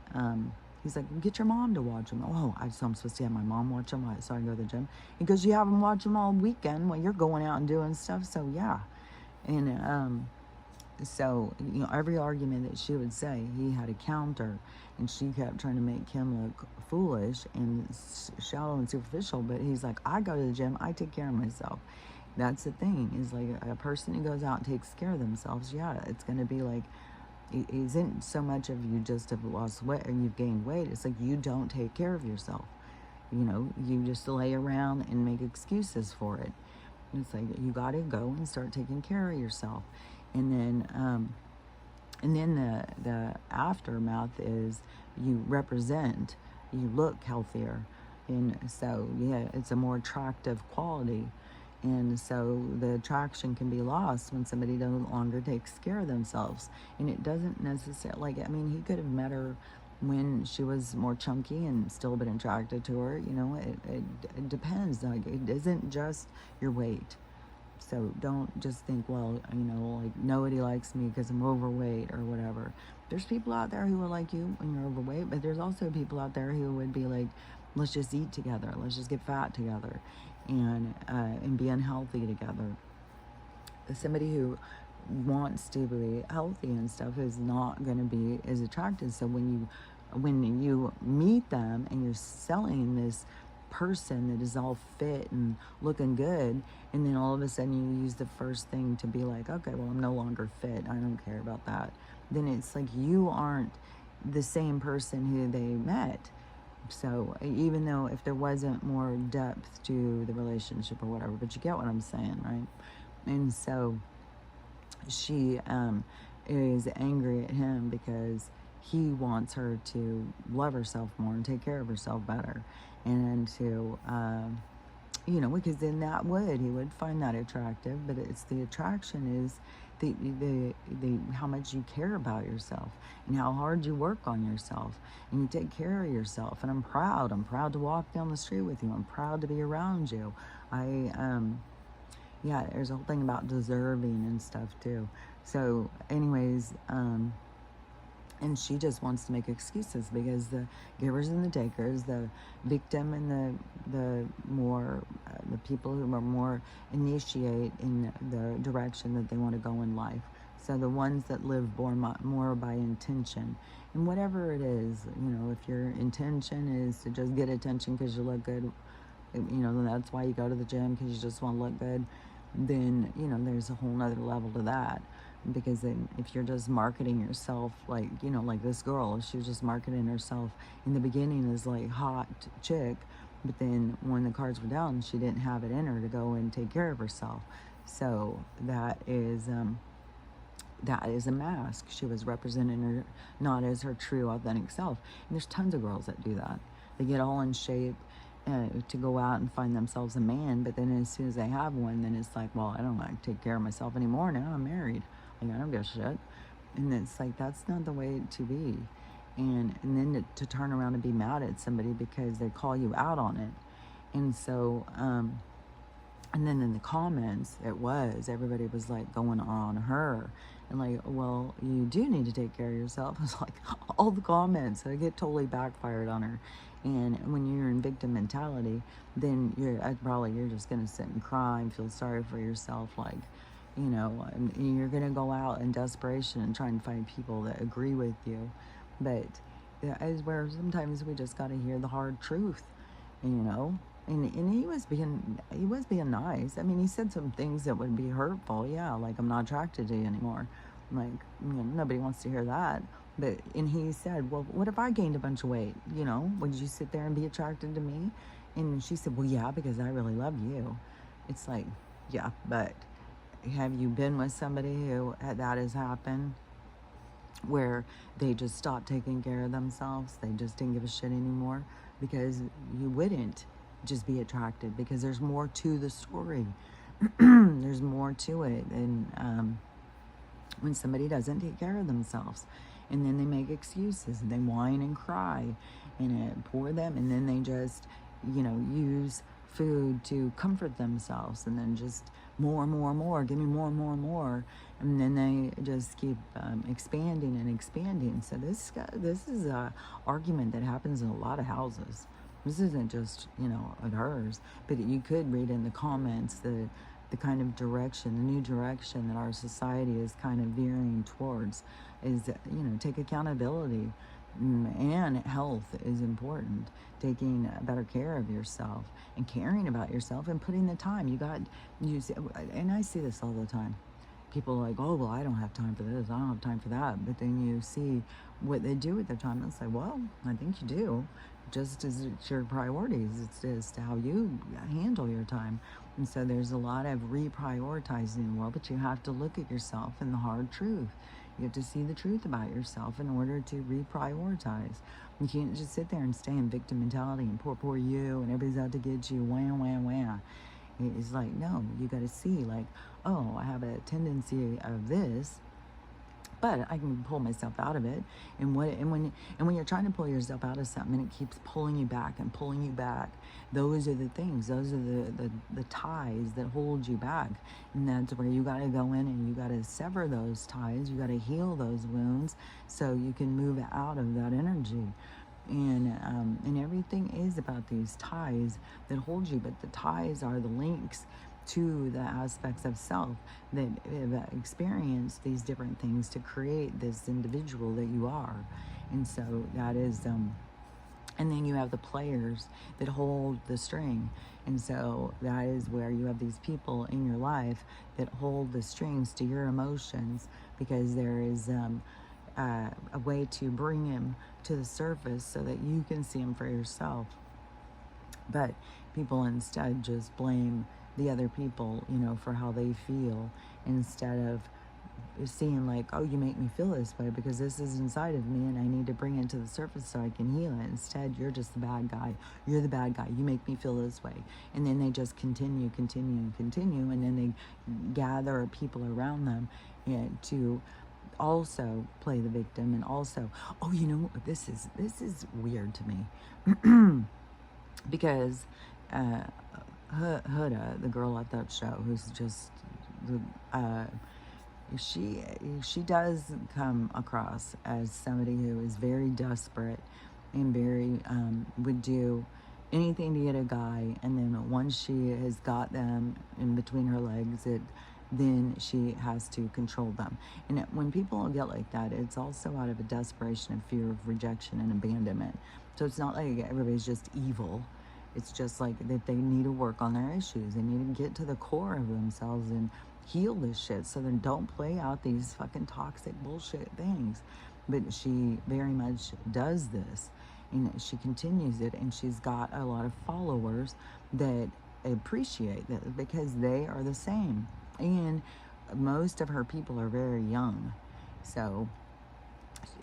he's like, get your mom to watch them. Oh, so I'm supposed to have my mom watch them so I can go to the gym? He goes, you have them watch them all weekend while you're going out and doing stuff. So, yeah. And so, every argument that she would say, he had a counter. And she kept trying to make him look foolish and shallow and superficial. But he's like, I go to the gym. I take care of myself. That's the thing, is like, a person who goes out and takes care of themselves, yeah, it's going to be like, it isn't so much of you just have lost weight or you've gained weight. It's like, you don't take care of yourself. You just lay around and make excuses for it. And it's like, you got to go and start taking care of yourself. And then the aftermath is you look healthier. And so, yeah, it's a more attractive quality. And so the attraction can be lost when somebody no longer takes care of themselves. And it doesn't necessarily, he could have met her when she was more chunky and still been attracted to her. It depends. Like, it isn't just your weight. So don't just think, well, like, nobody likes me because I'm overweight or whatever. There's people out there who will like you when you're overweight, but there's also people out there who would be like, let's just eat together. Let's just get fat together and be unhealthy together. Somebody who wants to be healthy and stuff is not going to be as attractive. So when you meet them and you're selling this person that is all fit and looking good, and then all of a sudden you use the first thing to be like, okay, well, I'm no longer fit, I don't care about that, then it's like you aren't the same person who they met So even though if there wasn't more depth to the relationship or whatever, but you get what I'm saying, right? And so she is angry at him because he wants her to love herself more and take care of herself better, and to because then he would find that attractive. But it's the attraction is the how much you care about yourself and how hard you work on yourself and you take care of yourself. And I'm proud to walk down the street with you. I'm proud to be around you. Yeah, there's a whole thing about deserving and stuff too. So anyways, and she just wants to make excuses because the givers and the takers, the victim and the more the people who are more initiate in the direction that they want to go in life. So the ones that live more by intention, and whatever it is, if your intention is to just get attention because you look good, that's why you go to the gym, because you just want to look good, then there's a whole nother level to that. Because then if you're just marketing yourself like like this girl, she was just marketing herself in the beginning as like hot chick, but then when the cards were down, she didn't have it in her to go and take care of herself. So that is a mask. She was representing her not as her true authentic self. And there's tons of girls that do that. They get all in shape to go out and find themselves a man, but then as soon as they have one, then it's like, well, I don't like to take care of myself anymore. Now I'm married. I don't give a shit. And it's like, that's not the way to be. And then to turn around and be mad at somebody because they call you out on it. And so, and then in the comments, everybody was like going on her. And like, well, you do need to take care of yourself. It's like all the comments. So I get totally backfired on her. And when you're in victim mentality, then you're just going to sit and cry and feel sorry for yourself. Like, and you're going to go out in desperation and try and find people that agree with you. But is where sometimes we just got to hear the hard truth, and he was being nice. I mean, he said some things that would be hurtful. Yeah, like, I'm not attracted to you anymore. Like, nobody wants to hear that. And he said, well, what if I gained a bunch of weight? Would you sit there and be attracted to me? And she said, well, yeah, because I really love you. It's like, yeah, but have you been with somebody who that has happened, where they just stopped taking care of themselves? They just didn't give a shit anymore? Because you wouldn't just be attracted, because there's more to the story. There's more to it. And when somebody doesn't take care of themselves, and then they make excuses and they whine and cry and it pour them, and then they just use food to comfort themselves, and then just more, give me more, and then they just keep expanding and expanding. So this is a argument that happens in a lot of houses. This isn't just at hers, but you could read in the comments the kind of direction, the new direction that our society is kind of veering towards is take accountability. And health is important. Taking better care of yourself and caring about yourself and putting the time. And I see this all the time. People are like, oh, well, I don't have time for this, I don't have time for that. But then you see what they do with their time, and it's like, well, I think you do. Just as it's your priorities, it's just how you handle your time. And so there's a lot of reprioritizing in the world, but you have to look at yourself and the hard truth. You have to see the truth about yourself in order to reprioritize. You can't just sit there and stay in victim mentality and poor you, and everybody's out to get you, wah. It's like, no, you got to see, like, oh, I have a tendency of this, but I can pull myself out of it. And when you're trying to pull yourself out of something and it keeps pulling you back, those are the things, those are the ties that hold you back. And that's where you got to go in and you got to sever those ties. You got to heal those wounds so you can move out of that energy. And everything is about these ties that hold you, but the ties are the links to the aspects of self that have experienced these different things to create this individual that you are. And so that is and then you have the players that hold the string, and so that is where you have these people in your life that hold the strings to your emotions, because there is a way to bring him to the surface so that you can see him for yourself. But people instead just blame the other people, for how they feel, instead of seeing like, oh, you make me feel this way because this is inside of me and I need to bring it to the surface so I can heal it. Instead, you're just the bad guy. You're the bad guy. You make me feel this way. And then they just continue, and then they gather people around them to also play the victim, and also, oh, this is weird to me. Because Huda, the girl at that show, who's just she does come across as somebody who is very desperate and very would do anything to get a guy, and then once she has got them in between her legs, then she has to control them. And when people get like that, it's also out of a desperation of fear of rejection and abandonment. So it's not like everybody's just evil. It's just like that they need to work on their issues. They need to get to the core of themselves and heal this shit, so then don't play out these fucking toxic bullshit things. But she very much does this, and she continues it, and she's got a lot of followers that appreciate that because they are the same. And most of her people are very young. So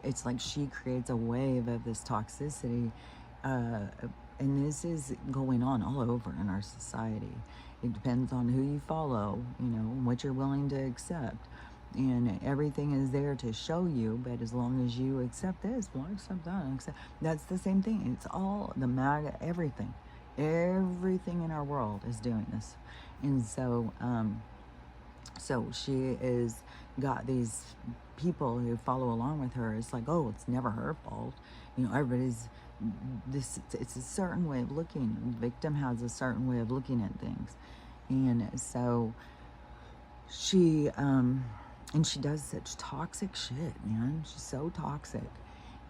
it's like she creates a wave of this toxicity, and this is going on all over in our society. It depends on who you follow, what you're willing to accept. And everything is there to show you, but as long as you accept this, well, accept that, that's the same thing. It's all the MAGA, everything. Everything in our world is doing this. And so, so she is got these people who follow along with her. It's like, oh, it's never her fault. Everybody's it's a certain way of looking. The victim has a certain way of looking at things. And so she and she does such toxic shit, man. She's so toxic.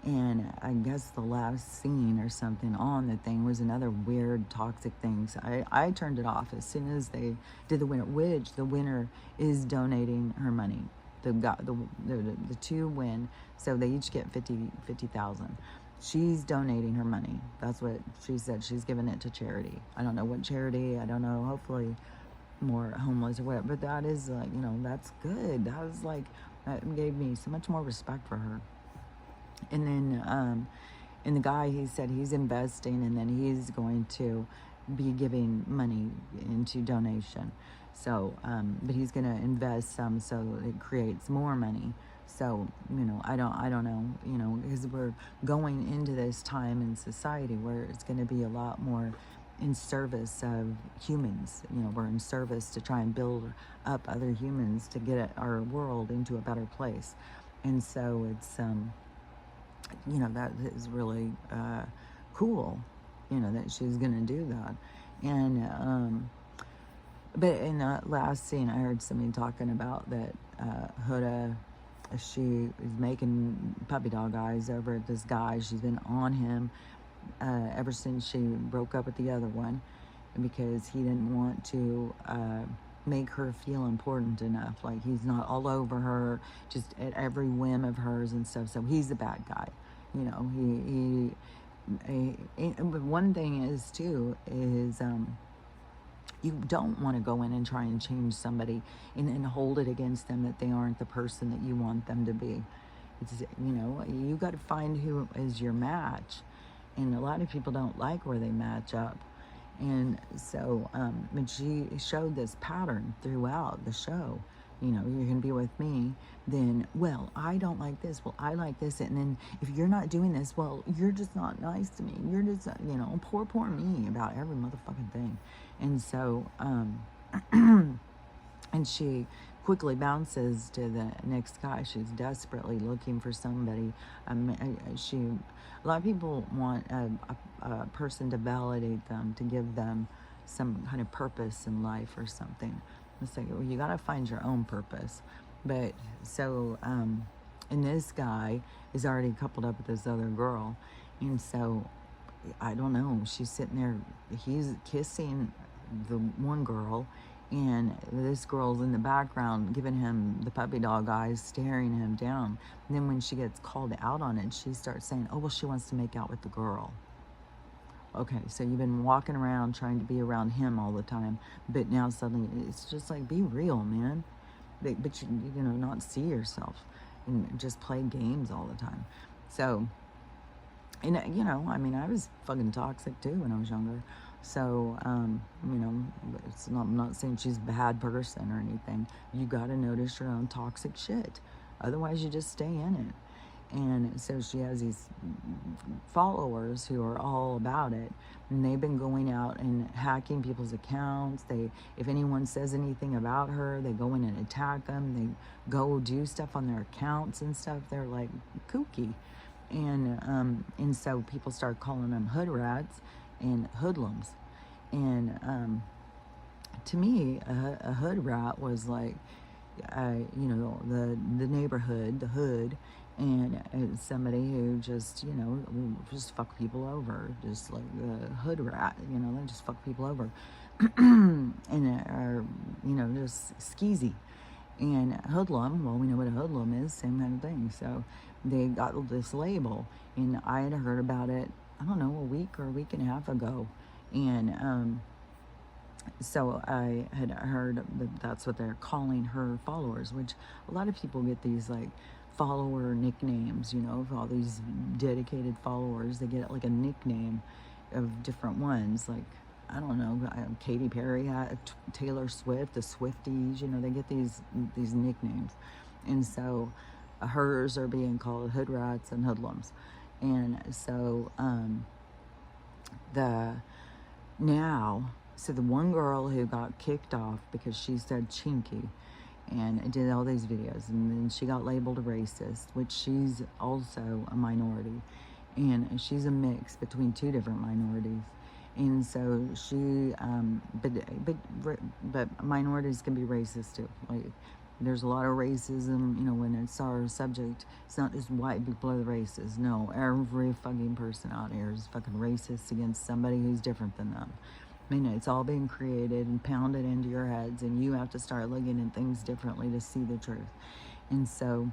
And I guess the last scene or something on the thing was another weird toxic thing. So I turned it off as soon as they did the winner, which the winner is donating her money. The two win, so they each get 50,000. She's donating her money. That's what she said. She's giving it to charity. I don't know what charity. I don't know. Hopefully more homeless or whatever. But that is like, that's good. That was like, that gave me so much more respect for her. And then, and the guy, he said he's investing, and then he's going to be giving money into donation. So, but he's going to invest some so it creates more money. So, I don't know, because we're going into this time in society where it's going to be a lot more in service of humans. We're in service to try and build up other humans to get our world into a better place. And so it's, that is really cool, that she's going to do that. And, but in the last scene, I heard somebody talking about that Huda, she is making puppy dog eyes over at this guy. She's been on him ever since she broke up with the other one, because he didn't want to make her feel important enough. Like, he's not all over her, just at every whim of hers and stuff. So he's the bad guy. But one thing is too, is you don't want to go in and try and change somebody and hold it against them that they aren't the person that you want them to be. It's, you got to find who is your match. And a lot of people don't like where they match up. And so, when she showed this pattern throughout the show, you're going to be with me, then, well, I don't like this, well, I like this, and then if you're not doing this, well, you're just not nice to me, you're just, poor me about every motherfucking thing. And so, and she quickly bounces to the next guy. She's desperately looking for somebody. A lot of people want a person to validate them, to give them some kind of purpose in life or something. It's like, well, you got to find your own purpose. But so, and this guy is already coupled up with this other girl. And so, I don't know, she's sitting there, he's kissing the one girl, And this girl's in the background giving him the puppy dog eyes, staring him down. And then when she gets called out on it, she starts saying, oh, well, she wants to make out with the girl. Okay, so you've been walking around trying to be around him all the time, but now suddenly it's just like, be real, man. But you know, not see yourself and just play games all the time. So, and you know, I mean, I was fucking toxic too when I was younger. So, you know, I'm not saying she's a bad person or anything. You got to notice your own toxic shit. Otherwise, you just stay in it. And so she has these followers who are all about it, and they've been going out and hacking people's accounts. If anyone says anything about her, they go in and attack them. They go do stuff on their accounts and stuff. They're like kooky, and so people start calling them hood rats and hoodlums. And to me, a hood rat was like, you know, the neighborhood, the hood, and somebody who just, you know, just fuck people over, just like a hood rat, you know, they just fuck people over, and are, you know, just skeezy. And hoodlum, well, we know what a hoodlum is, same kind of thing. So they got this label, and I had heard about it, I don't know, a week or a week and a half ago, and so I had heard that that's what they're calling her followers, which a lot of people get these like follower nicknames, you know, all these dedicated followers. They get like a nickname of different ones, like, I don't know, Katy Perry, Taylor Swift, the Swifties, you know, they get these nicknames. And so hers are being called hood rats and hoodlums. And so the now, so the one girl who got kicked off because she said chinky and did all these videos, and then she got labeled a racist, which she's also a minority, and she's a mix between two different minorities. And so she, but minorities can be racist too. Like, there's a lot of racism, you know, when it's our subject. It's not just white people are the racists. No, every fucking person out here is fucking racist against somebody who's different than them. I mean, it's all being created and pounded into your heads, and you have to start looking at things differently to see the truth. And so,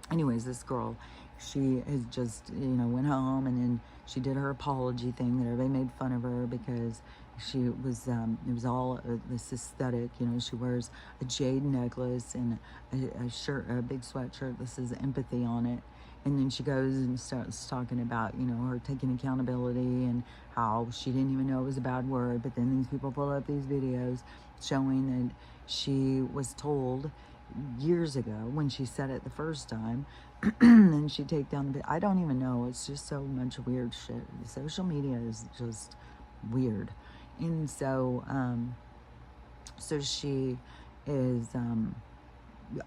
anyways, this girl, she has just, you know, went home, and then she did her apology thing that everybody made fun of her because she was, it was all this aesthetic, you know, she wears a jade necklace and a shirt, a big sweatshirt that says empathy on it. And then she goes and starts talking about, you know, her taking accountability and how she didn't even know it was a bad word. But then these people pull up these videos showing that she was told years ago when she said it the first time, and she'd take down the video. I don't even know. It's just so much weird shit. Social media is just weird. And so, so she is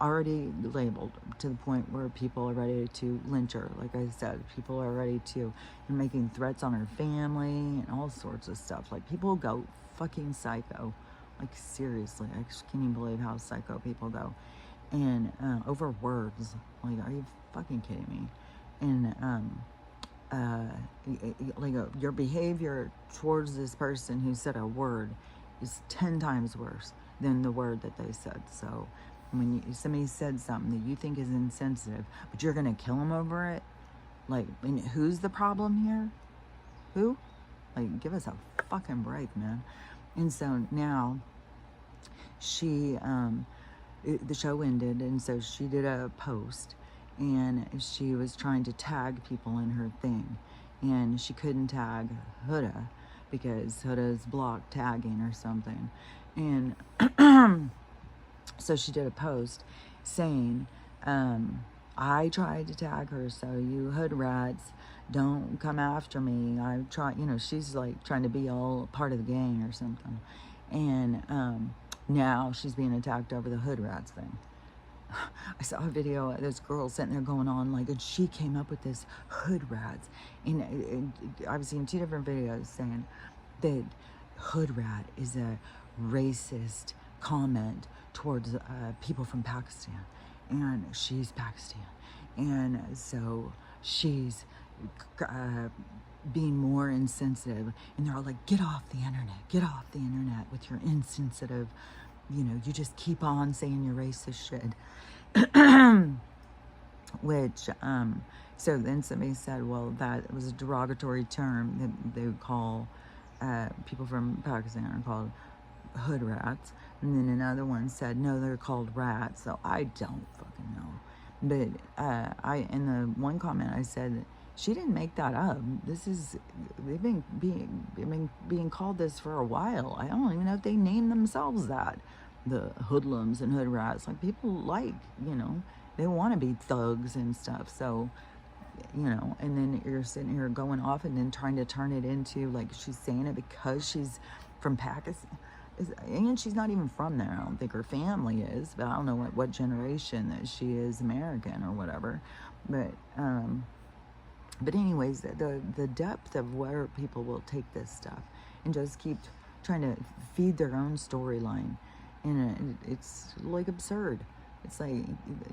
already labeled to the point where people are ready to lynch her. Like I said, people are ready to, they're making threats on her family and all sorts of stuff. Like, people go fucking psycho. Like, seriously, I just can't even believe how psycho people go. And over words. Like, are you fucking kidding me? And like your behavior towards this person who said a word is 10 times worse than the word that they said. So when somebody said something that you think is insensitive, but you're gonna kill them over it, like, and who's the problem here? Who? Like, give us a fucking break, man. And so now she, the show ended, and so she did a post, and she was trying to tag people in her thing, and she couldn't tag Huda because Huda's blocked tagging or something. And so she did a post saying, I tried to tag her, so you hood rats don't come after me. I try, you know, she's like trying to be all part of the gang or something. And now she's being attacked over the hood rats thing. I saw a video of this girl sitting there going on like, and she came up with this hood rats. And I've seen 2 different videos saying that hood rat is a racist comment towards people from Pakistan. And she's Pakistan. And so she's being more insensitive, and they're all like, get off the internet with your insensitive, you just keep on saying your racist shit. Which, so then somebody said, well, that was a derogatory term that they would call people from Pakistan are called hood rats. And then another one said, no, they're called rats. So I don't fucking know. But in the one comment, I said, she didn't make that up. They've been being called this for a while. I don't even know if they named themselves that. The hoodlums and hood rats. Like, people they want to be thugs and stuff. So, and then you're sitting here going off and then trying to turn it into, like, she's saying it because she's from Pakistan. And she's not even from there. I don't think her family is, but I don't know what generation that she is American or whatever. But anyways, the depth of where people will take this stuff and just keep trying to feed their own storyline, and it's like absurd. It's like,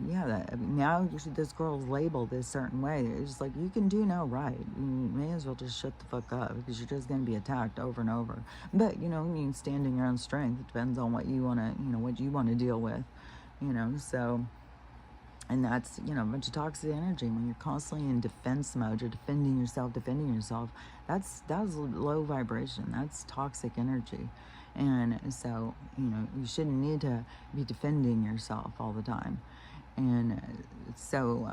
yeah, now this girl's labeled this certain way. It's just like, you can do no right. You may as well just shut the fuck up, because you're just going to be attacked over and over. But, you can stand in your own strength. It depends on what you want to deal with, so. And that's, a bunch of toxic energy. When you're constantly in defense mode, you're defending yourself. That's low vibration. That's toxic energy. And so, you shouldn't need to be defending yourself all the time. And so,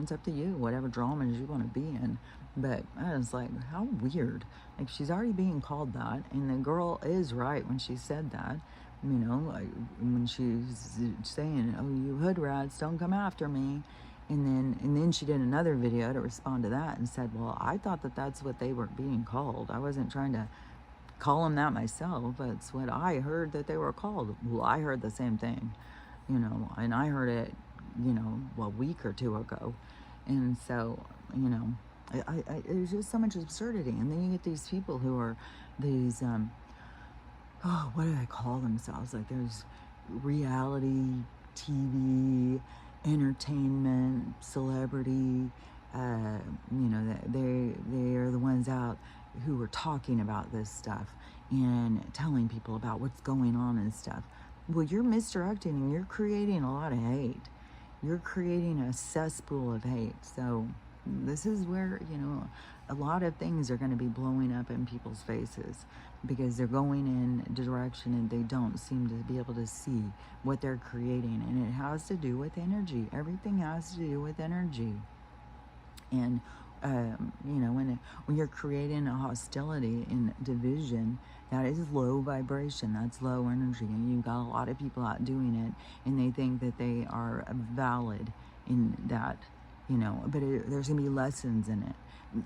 it's up to you, whatever dramas you want to be in. But I was like, how weird. Like, she's already being called that. And the girl is right when she said that. When she's saying, oh, you hood rats, don't come after me. And then she did another video to respond to that and said, well, I thought that that's what they were being called. I wasn't trying to call them that myself. That's what I heard that they were called. Well, I heard the same thing, and I heard it, a week or two ago. And so, there's just so much absurdity. And then you get these people who are these, what do they call themselves? Like, there's reality TV, entertainment, celebrity, they are the ones out who are talking about this stuff and telling people about what's going on and stuff. Well, you're misdirecting and you're creating a lot of hate. You're creating a cesspool of hate. So this is where, a lot of things are going to be blowing up in people's faces, because they're going in a direction and they don't seem to be able to see what they're creating. And it has to do with energy. Everything has to do with energy. And, when you're creating a hostility and division, that is low vibration. That's low energy. And you've got a lot of people out doing it, and they think that they are valid in that, but there's going to be lessons in it.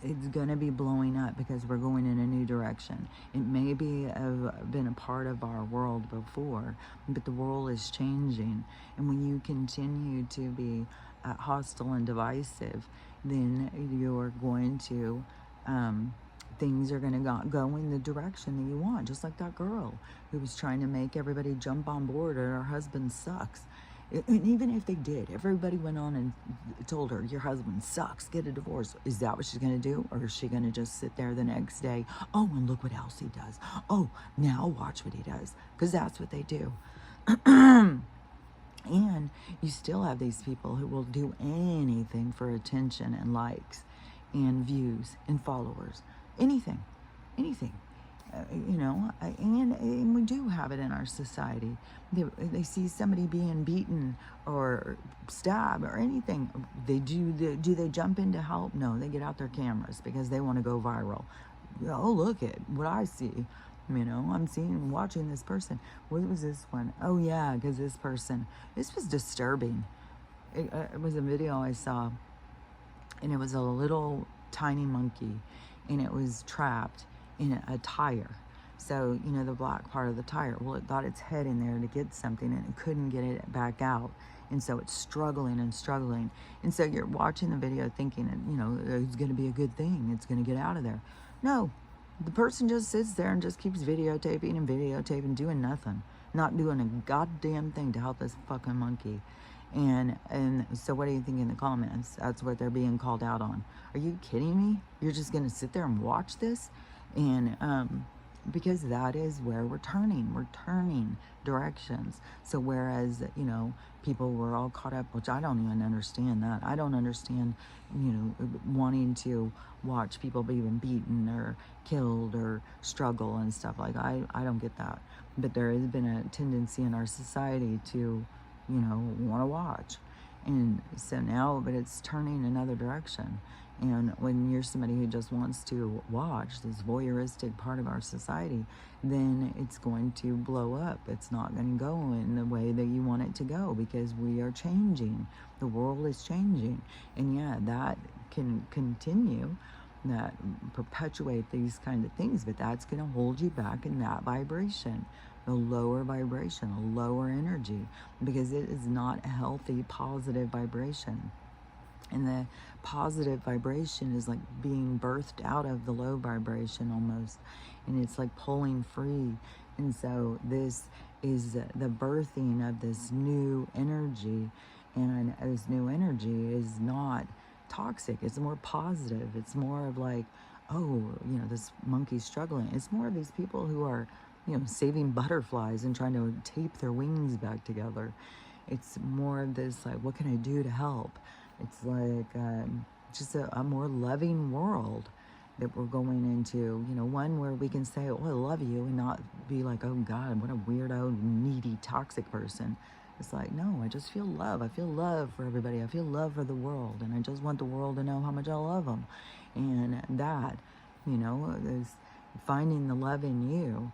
It's going to be blowing up because we're going in a new direction. It may have been a part of our world before, but the world is changing. And when you continue to be hostile and divisive, then you're going to, things are going to go in the direction that you want. Just like that girl who was trying to make everybody jump on board and her husband sucks. And even if they did, everybody went on and told her, your husband sucks, get a divorce. Is that what she's going to do? Or is she going to just sit there the next day? Oh, and look what else he does. Oh, now watch what he does. Because that's what they do. And you still have these people who will do anything for attention and likes and views and followers. Anything. And we do have it in our society. They see somebody being beaten or stabbed or anything. Do they jump in to help? No, they get out their cameras because they want to go viral. Oh, look at what I see. I'm watching this person. What was this one? Oh yeah, because this was disturbing. It was a video I saw, and it was a little tiny monkey, and it was trapped in a tire. So, the black part of the tire. Well, it got its head in there to get something, and it couldn't get it back out. And so it's struggling and struggling. And so you're watching the video thinking, it's going to be a good thing. It's going to get out of there. No, the person just sits there and just keeps videotaping, doing nothing. Not doing a goddamn thing to help this fucking monkey. And so what do you think in the comments? That's what they're being called out on. Are you kidding me? You're just going to sit there and watch this? And because that is where we're turning directions. So whereas, people were all caught up, which I don't even understand that. I don't understand, wanting to watch people being beaten or killed or struggle and stuff. Like, I don't get that. But there has been a tendency in our society to, want to watch. And so now, but it's turning another direction. And when you're somebody who just wants to watch, this voyeuristic part of our society, then it's going to blow up. It's not going to go in the way that you want it to go, because we are changing. The world is changing. And yeah, that can continue, that perpetuate these kind of things, but that's going to hold you back in that vibration, a lower vibration, a lower energy, because it is not a healthy, positive vibration. And the positive vibration is like being birthed out of the low vibration almost. And it's like pulling free. And so this is the birthing of this new energy. And this new energy is not toxic. It's more positive. It's more of like, oh, this monkey's struggling. It's more of these people who are, saving butterflies and trying to tape their wings back together. It's more of this, like, what can I do to help? It's like just a more loving world that we're going into, one where we can say, oh, I love you, and not be like, oh God, what a weirdo, needy, toxic person. It's like, no, I just feel love. I feel love for everybody. I feel love for the world, and I just want the world to know how much I love them. And that, is finding the love in you.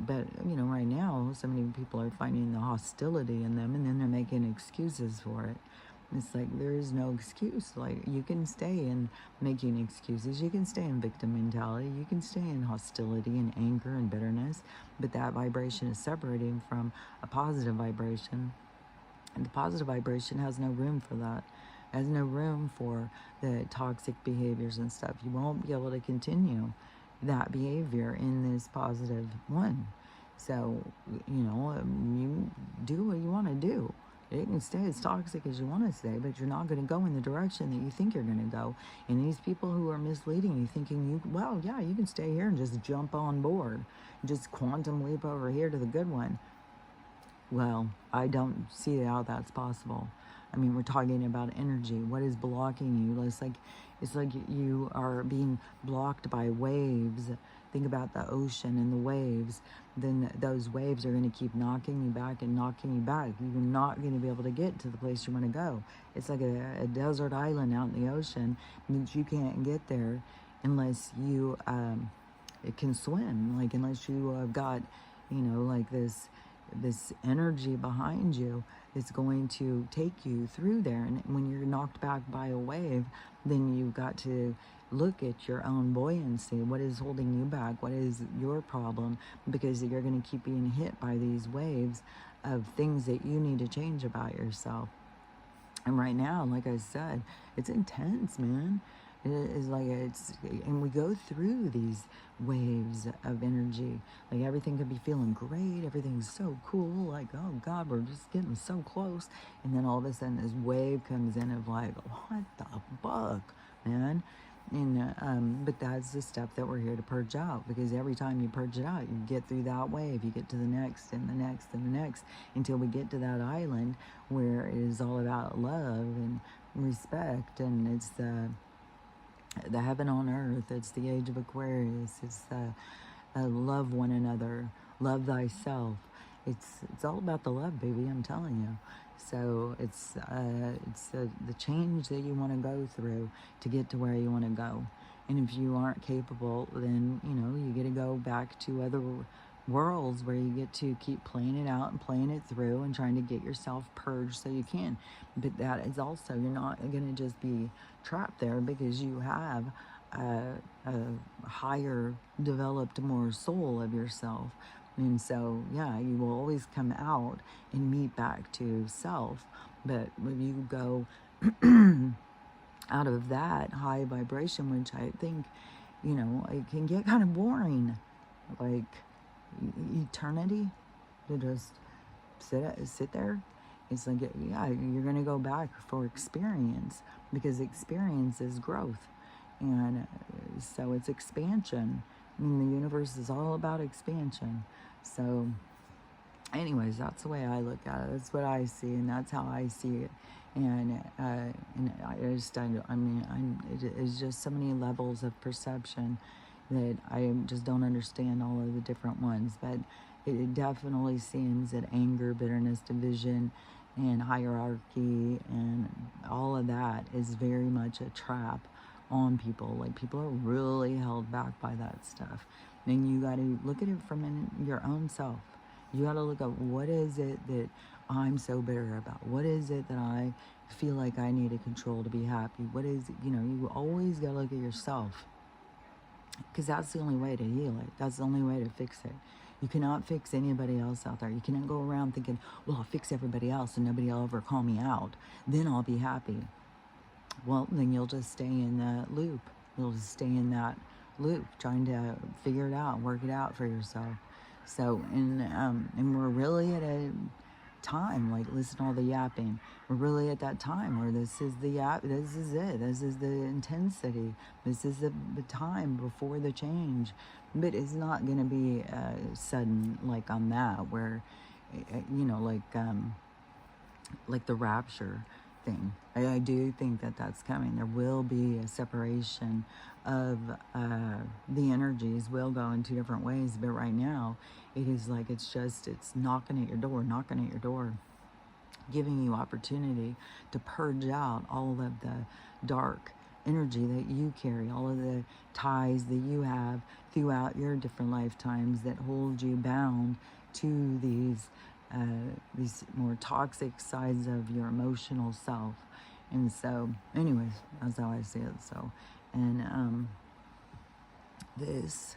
But right now, so many people are finding the hostility in them, and then they're making excuses for it. It's like, there is no excuse. Like, you can stay in making excuses. You can stay in victim mentality. You can stay in hostility and anger and bitterness. But that vibration is separating from a positive vibration. And the positive vibration has no room for that. It has no room for the toxic behaviors and stuff. You won't be able to continue that behavior in this positive one. So, you do what you want to do. It can stay as toxic as you want to stay, but you're not going to go in the direction that you think you're going to go. And these people who are misleading you, thinking you can stay here and just jump on board, just quantum leap over here to the good one. Well, I don't see how that's possible. I mean, we're talking about energy. What is blocking you? It's like you are being blocked by waves. Think about the ocean and the waves. Then those waves are going to keep knocking you back and knocking you back. You're not going to be able to get to the place you want to go. It's like a desert island out in the ocean that you can't get there unless you can swim. Like, unless you have got, like this energy behind you is going to take you through there. And when you're knocked back by a wave, then you've got to look at your own buoyancy. What is holding you back? What is your problem? Because you're going to keep being hit by these waves of things that you need to change about yourself. And right now, like I said, it's intense, man. It is like and we go through these waves of energy. Like, everything could be feeling great. Everything's so cool. Like, oh God, we're just getting so close. And then all of a sudden, this wave comes in of like, what the fuck, man? And but that's the stuff that we're here to purge out, because every time you purge it out, you get through that wave, you get to the next and the next and the next, until we get to that island where it is all about love and respect, and it's the heaven on earth. It's the age of Aquarius. It's love one another, love thyself. It's all about the love, baby. I'm telling you. So it's the change that you want to go through to get to where you want to go. And if you aren't capable, then you get to go back to other worlds where you get to keep playing it out and playing it through and trying to get yourself purged so you can. But that is also, you're not going to just be trapped there, because you have a higher developed, more soul of yourself. And so, yeah, you will always come out and meet back to self. But when you go out of that high vibration, which I think, it can get kind of boring, like eternity, to just sit there It's like, yeah, you're going to go back for experience, because experience is growth. And so it's expansion. I mean, the universe is all about expansion. So, anyways, that's the way I look at it. That's what I see, and that's how I see it. And I just, I mean, it's just so many levels of perception that I just don't understand all of the different ones. But it definitely seems that anger, bitterness, division, and hierarchy, and all of that is very much a trap on people. Like, people are really held back by that stuff. And you got to look at it from your own self. You got to look at, what is it that I'm so bitter about? What is it that I feel like I need to control to be happy? What is it? You always got to look at yourself, because that's the only way to heal it. That's the only way to fix it. You cannot fix anybody else out there. You cannot go around thinking, well, I'll fix everybody else and nobody will ever call me out. Then I'll be happy. Well, then you'll just stay in that loop. You'll just stay in that loop, trying to figure it out, work it out for yourself. So, and we're really at a time, like, listen to all the yapping. We're really at that time where this is the this is it. This is the intensity. This is the time before the change. But it's not going to be sudden, like on that, where, like the rapture thing. I do think that that's coming. There will be a separation of the energies, will go in two different ways. But right now, it is like it's knocking at your door, giving you opportunity to purge out all of the dark energy that you carry, all of the ties that you have throughout your different lifetimes that hold you bound to these more toxic sides of your emotional self. And so, anyways, that's how I see it. So, and this,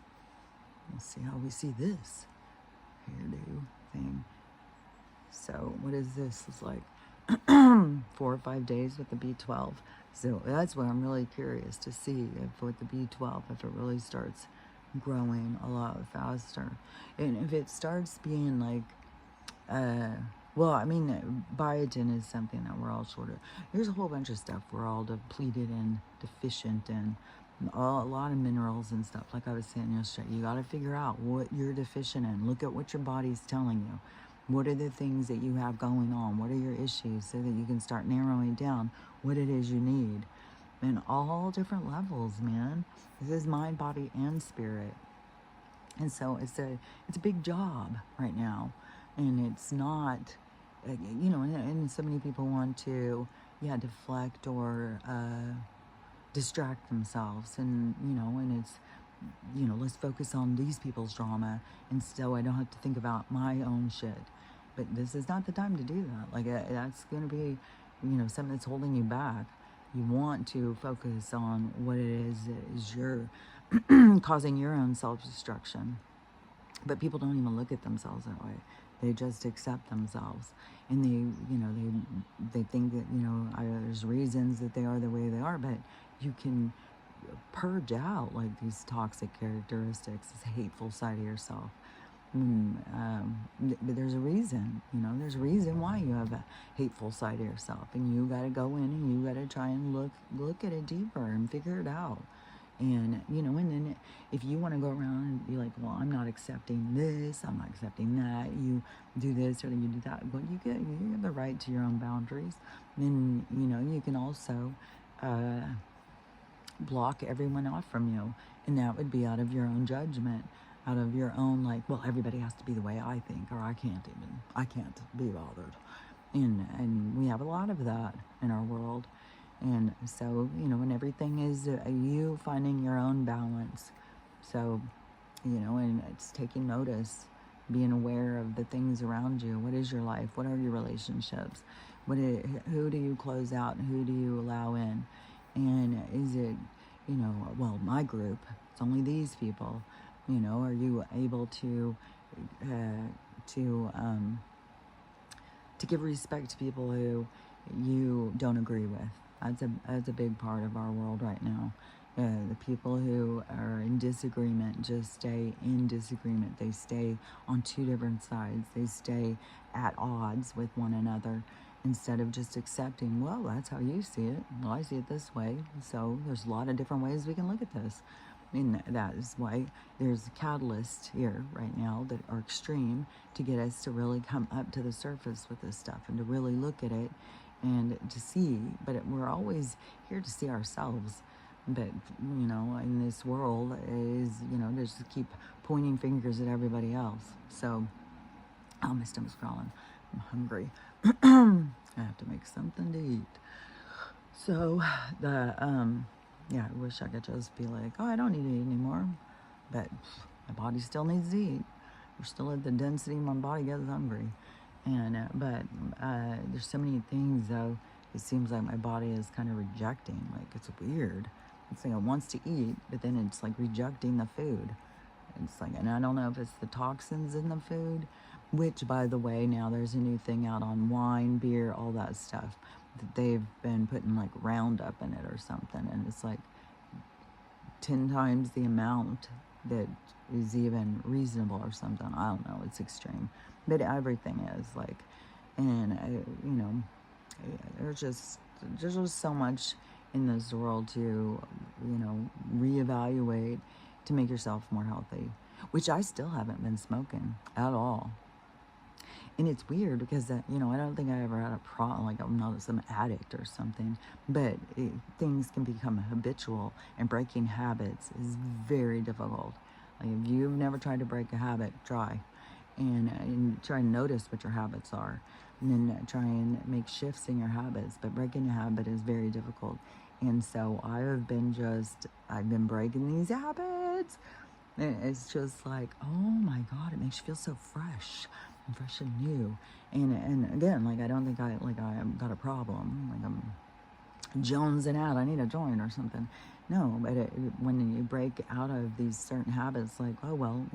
let's see how we see this hairdo thing. So, what is this? It's like 4 or 5 days with the B12. So that's what I'm really curious to see, if with the B12, if it really starts growing a lot faster, and if it starts being like, well, I mean, biotin is something that we're all sort of, there's a whole bunch of stuff we're all depleted and deficient in, a lot of minerals and stuff. Like I was saying yesterday, you got to figure out what you're deficient in. Look at what your body's telling you. What are the things that you have going on? What are your issues, so that you can start narrowing down what it is you need. And all different levels, man. This is mind, body, and spirit. And so it's a big job right now. And it's not, and so many people want to, deflect or distract themselves. And, and it's, let's focus on these people's drama, and so I don't have to think about my own shit. But this is not the time to do that. Like, that's going to be, something that's holding you back. You want to focus on what it is that is your causing your own self-destruction. But people don't even look at themselves that way. They just accept themselves, and they think that there's reasons that they are the way they are. But you can purge out like these toxic characteristics, this hateful side of yourself. But there's a reason, there's a reason why you have a hateful side of yourself, and you got to go in and you got to try and look at it deeper and figure it out. And and then if you want to go around and be like, well, I'm not accepting this, I'm not accepting that, you do this or you do that, but you have the right to your own boundaries. And you can also block everyone off from you, and that would be out of your own judgment, out of your own, like, well, everybody has to be the way I think, or I can't be bothered. And we have a lot of that in our world. And so, and everything is you finding your own balance. So, and it's taking notice, being aware of the things around you. What is your life? What are your relationships? Who do you close out and who do you allow in? And is it, well, my group, it's only these people, are you able to give respect to people who you don't agree with? That's a big part of our world right now. The people who are in disagreement just stay in disagreement. They stay on two different sides. They stay at odds with one another instead of just accepting, well, that's how you see it. Well, I see it this way. So there's a lot of different ways we can look at this. And that is why there's a catalyst here right now that are extreme to get us to really come up to the surface with this stuff and to really look at it and to see. But we're always here to see ourselves. But, in this world is, just keep pointing fingers at everybody else. So, oh, my stomach's growling. I'm hungry. I have to make something to eat. So, I wish I could just be like, oh, I don't need to eat anymore. But my body still needs to eat. We're still at the density my body gets hungry. And, there's so many things, though, it seems like my body is kind of rejecting. Like, it's weird. It's like it wants to eat, but then it's like rejecting the food. It's like, and I don't know if it's the toxins in the food, which, by the way, now there's a new thing out on wine, beer, all that stuff. That they've been putting like Roundup in it or something, and it's like 10 times the amount that is even reasonable or something. I don't know. It's extreme, but everything is like, and there's just so much in this world to, reevaluate to make yourself more healthy, which I still haven't been smoking at all. And it's weird because, I don't think I ever had a problem, like I'm not some addict or something, but things can become habitual, and breaking habits is very difficult. Like if you've never tried to break a habit, try. And try and notice what your habits are. And then try and make shifts in your habits. But breaking a habit is very difficult. And so I've been breaking these habits. And it's just like, oh my God, it makes you feel so fresh and new. And again, like I don't think I got a problem. Like I'm jonesing out, I need a joint or something. No, but when you break out of these certain habits, like, oh, well,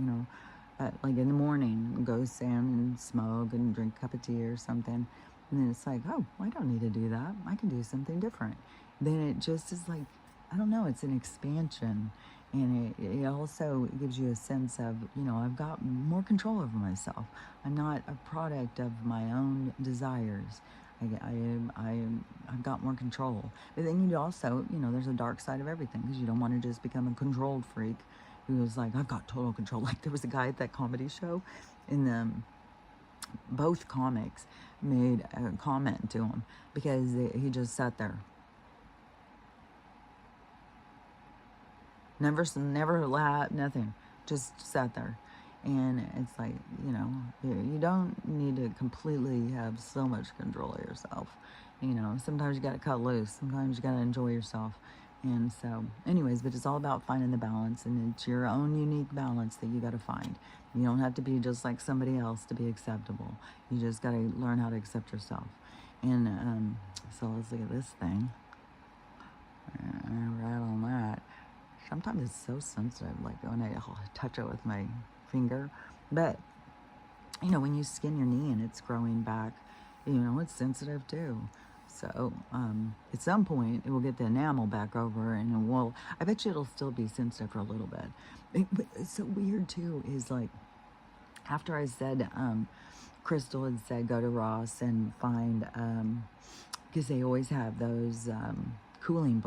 like in the morning, go stand and smoke and drink a cup of tea or something. And then it's like, oh, I don't need to do that. I can do something different. Then it just is like, I don't know, it's an expansion. And it also gives you a sense of, I've got more control over myself. I'm not a product of my own desires. I've got more control. But then you also, there's a dark side of everything because you don't want to just become a controlled freak who was like, I've got total control. Like there was a guy at that comedy show, and both comics made a comment to him because he just sat there. Never laughed, nothing. Just sat there. And it's like, you don't need to completely have so much control of yourself. Sometimes you got to cut loose. Sometimes you got to enjoy yourself. And so, anyways, but it's all about finding the balance, and it's your own unique balance that you got to find. You don't have to be just like somebody else to be acceptable. You just got to learn how to accept yourself. And so let's look at this thing. Right on that. Sometimes it's so sensitive, like when I touch it with my finger. But, when you skin your knee and it's growing back, it's sensitive too. So, at some point, it will get the enamel back over, and I bet you it'll still be sensitive for a little bit. But it's so weird too, is like, after I said, Crystal had said go to Ross and find, because they always have those, cooling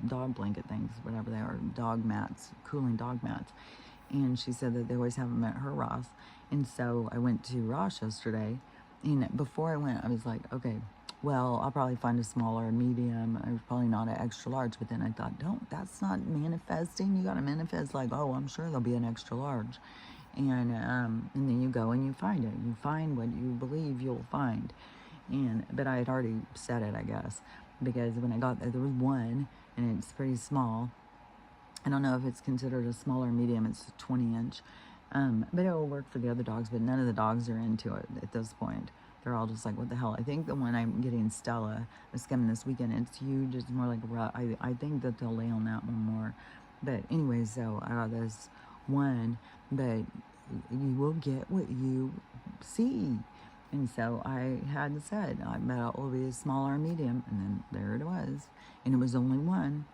dog blanket things, whatever they are, dog mats, cooling dog mats. And she said that they always have them at her Ross. And so I went to Ross yesterday, and before I went, I was like, okay, well, I'll probably find a smaller, medium, or probably not an extra large. But then I thought, that's not manifesting. You got to manifest like, oh, I'm sure there'll be an extra large. And then you go and you find it. You find what you believe you'll find. But I had already said it, I guess, because when I got there was one, and it's pretty small. I don't know if it's considered a small or medium. It's a 20-inch. But it will work for the other dogs, but none of the dogs are into it at this point. They're all just like, what the hell? I think the one I'm getting, Stella, is coming this weekend. It's huge. It's more like I think that they'll lay on that one more. But anyway, so I got this one, but you will get what you see. And so I had said, I bet it will be a small or medium. And then there it was. And it was only one.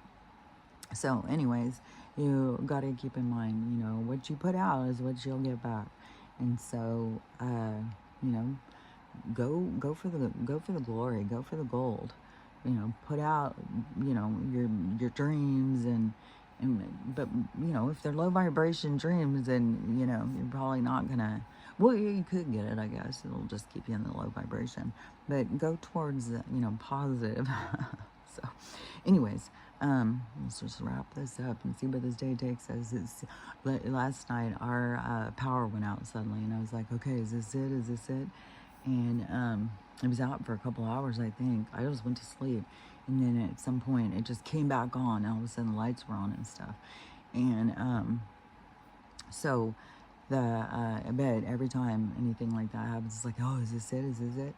So, anyways, you got to keep in mind, what you put out is what you'll get back. And so, you know, go for the glory, go for the gold. Put out, your dreams but if they're low vibration dreams, then you're probably not gonna. Well, you could get it, I guess. It'll just keep you in the low vibration. But go towards the, positive. So, anyways, let's just wrap this up and see where this day takes us. Last night our power went out suddenly, and I was like, okay, is this it? Is this it? And it was out for a couple hours, I think. I just went to sleep, and then at some point it just came back on. All of a sudden the lights were on and stuff, and so I bet every time anything like that happens, it's like, oh, is this it? Is this it?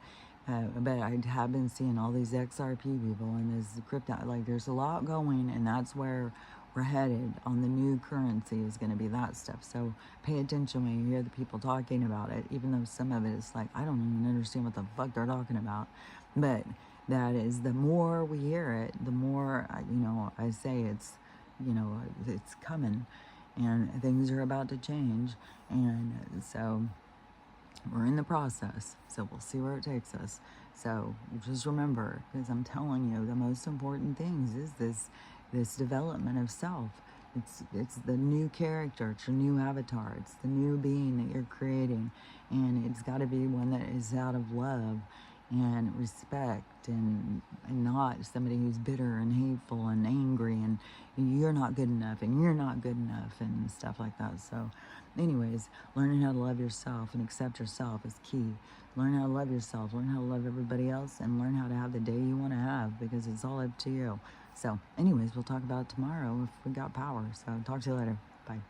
I bet I have been seeing all these XRP people and this crypto. Like, there's a lot going, and that's where we're headed on the new currency is going to be that stuff. So pay attention when you hear the people talking about it, even though some of it is like, I don't even understand what the fuck they're talking about. But that is, the more we hear it, the more, I say it's coming and things are about to change. And so we're in the process, so we'll see where it takes us. So just remember, because I'm telling you, the most important things is this development of self. It's the new character, it's your new avatar, it's the new being that you're creating, and it's got to be one that is out of love and respect, and not somebody who's bitter and hateful and angry and you're not good enough and you're not good enough and stuff like that. So anyways, learning how to love yourself and accept yourself is key. Learn how to love yourself, learn how to love everybody else, and learn how to have the day you want to have, because it's all up to you. So anyways, we'll talk about it tomorrow if we got power. So talk to you later. Bye.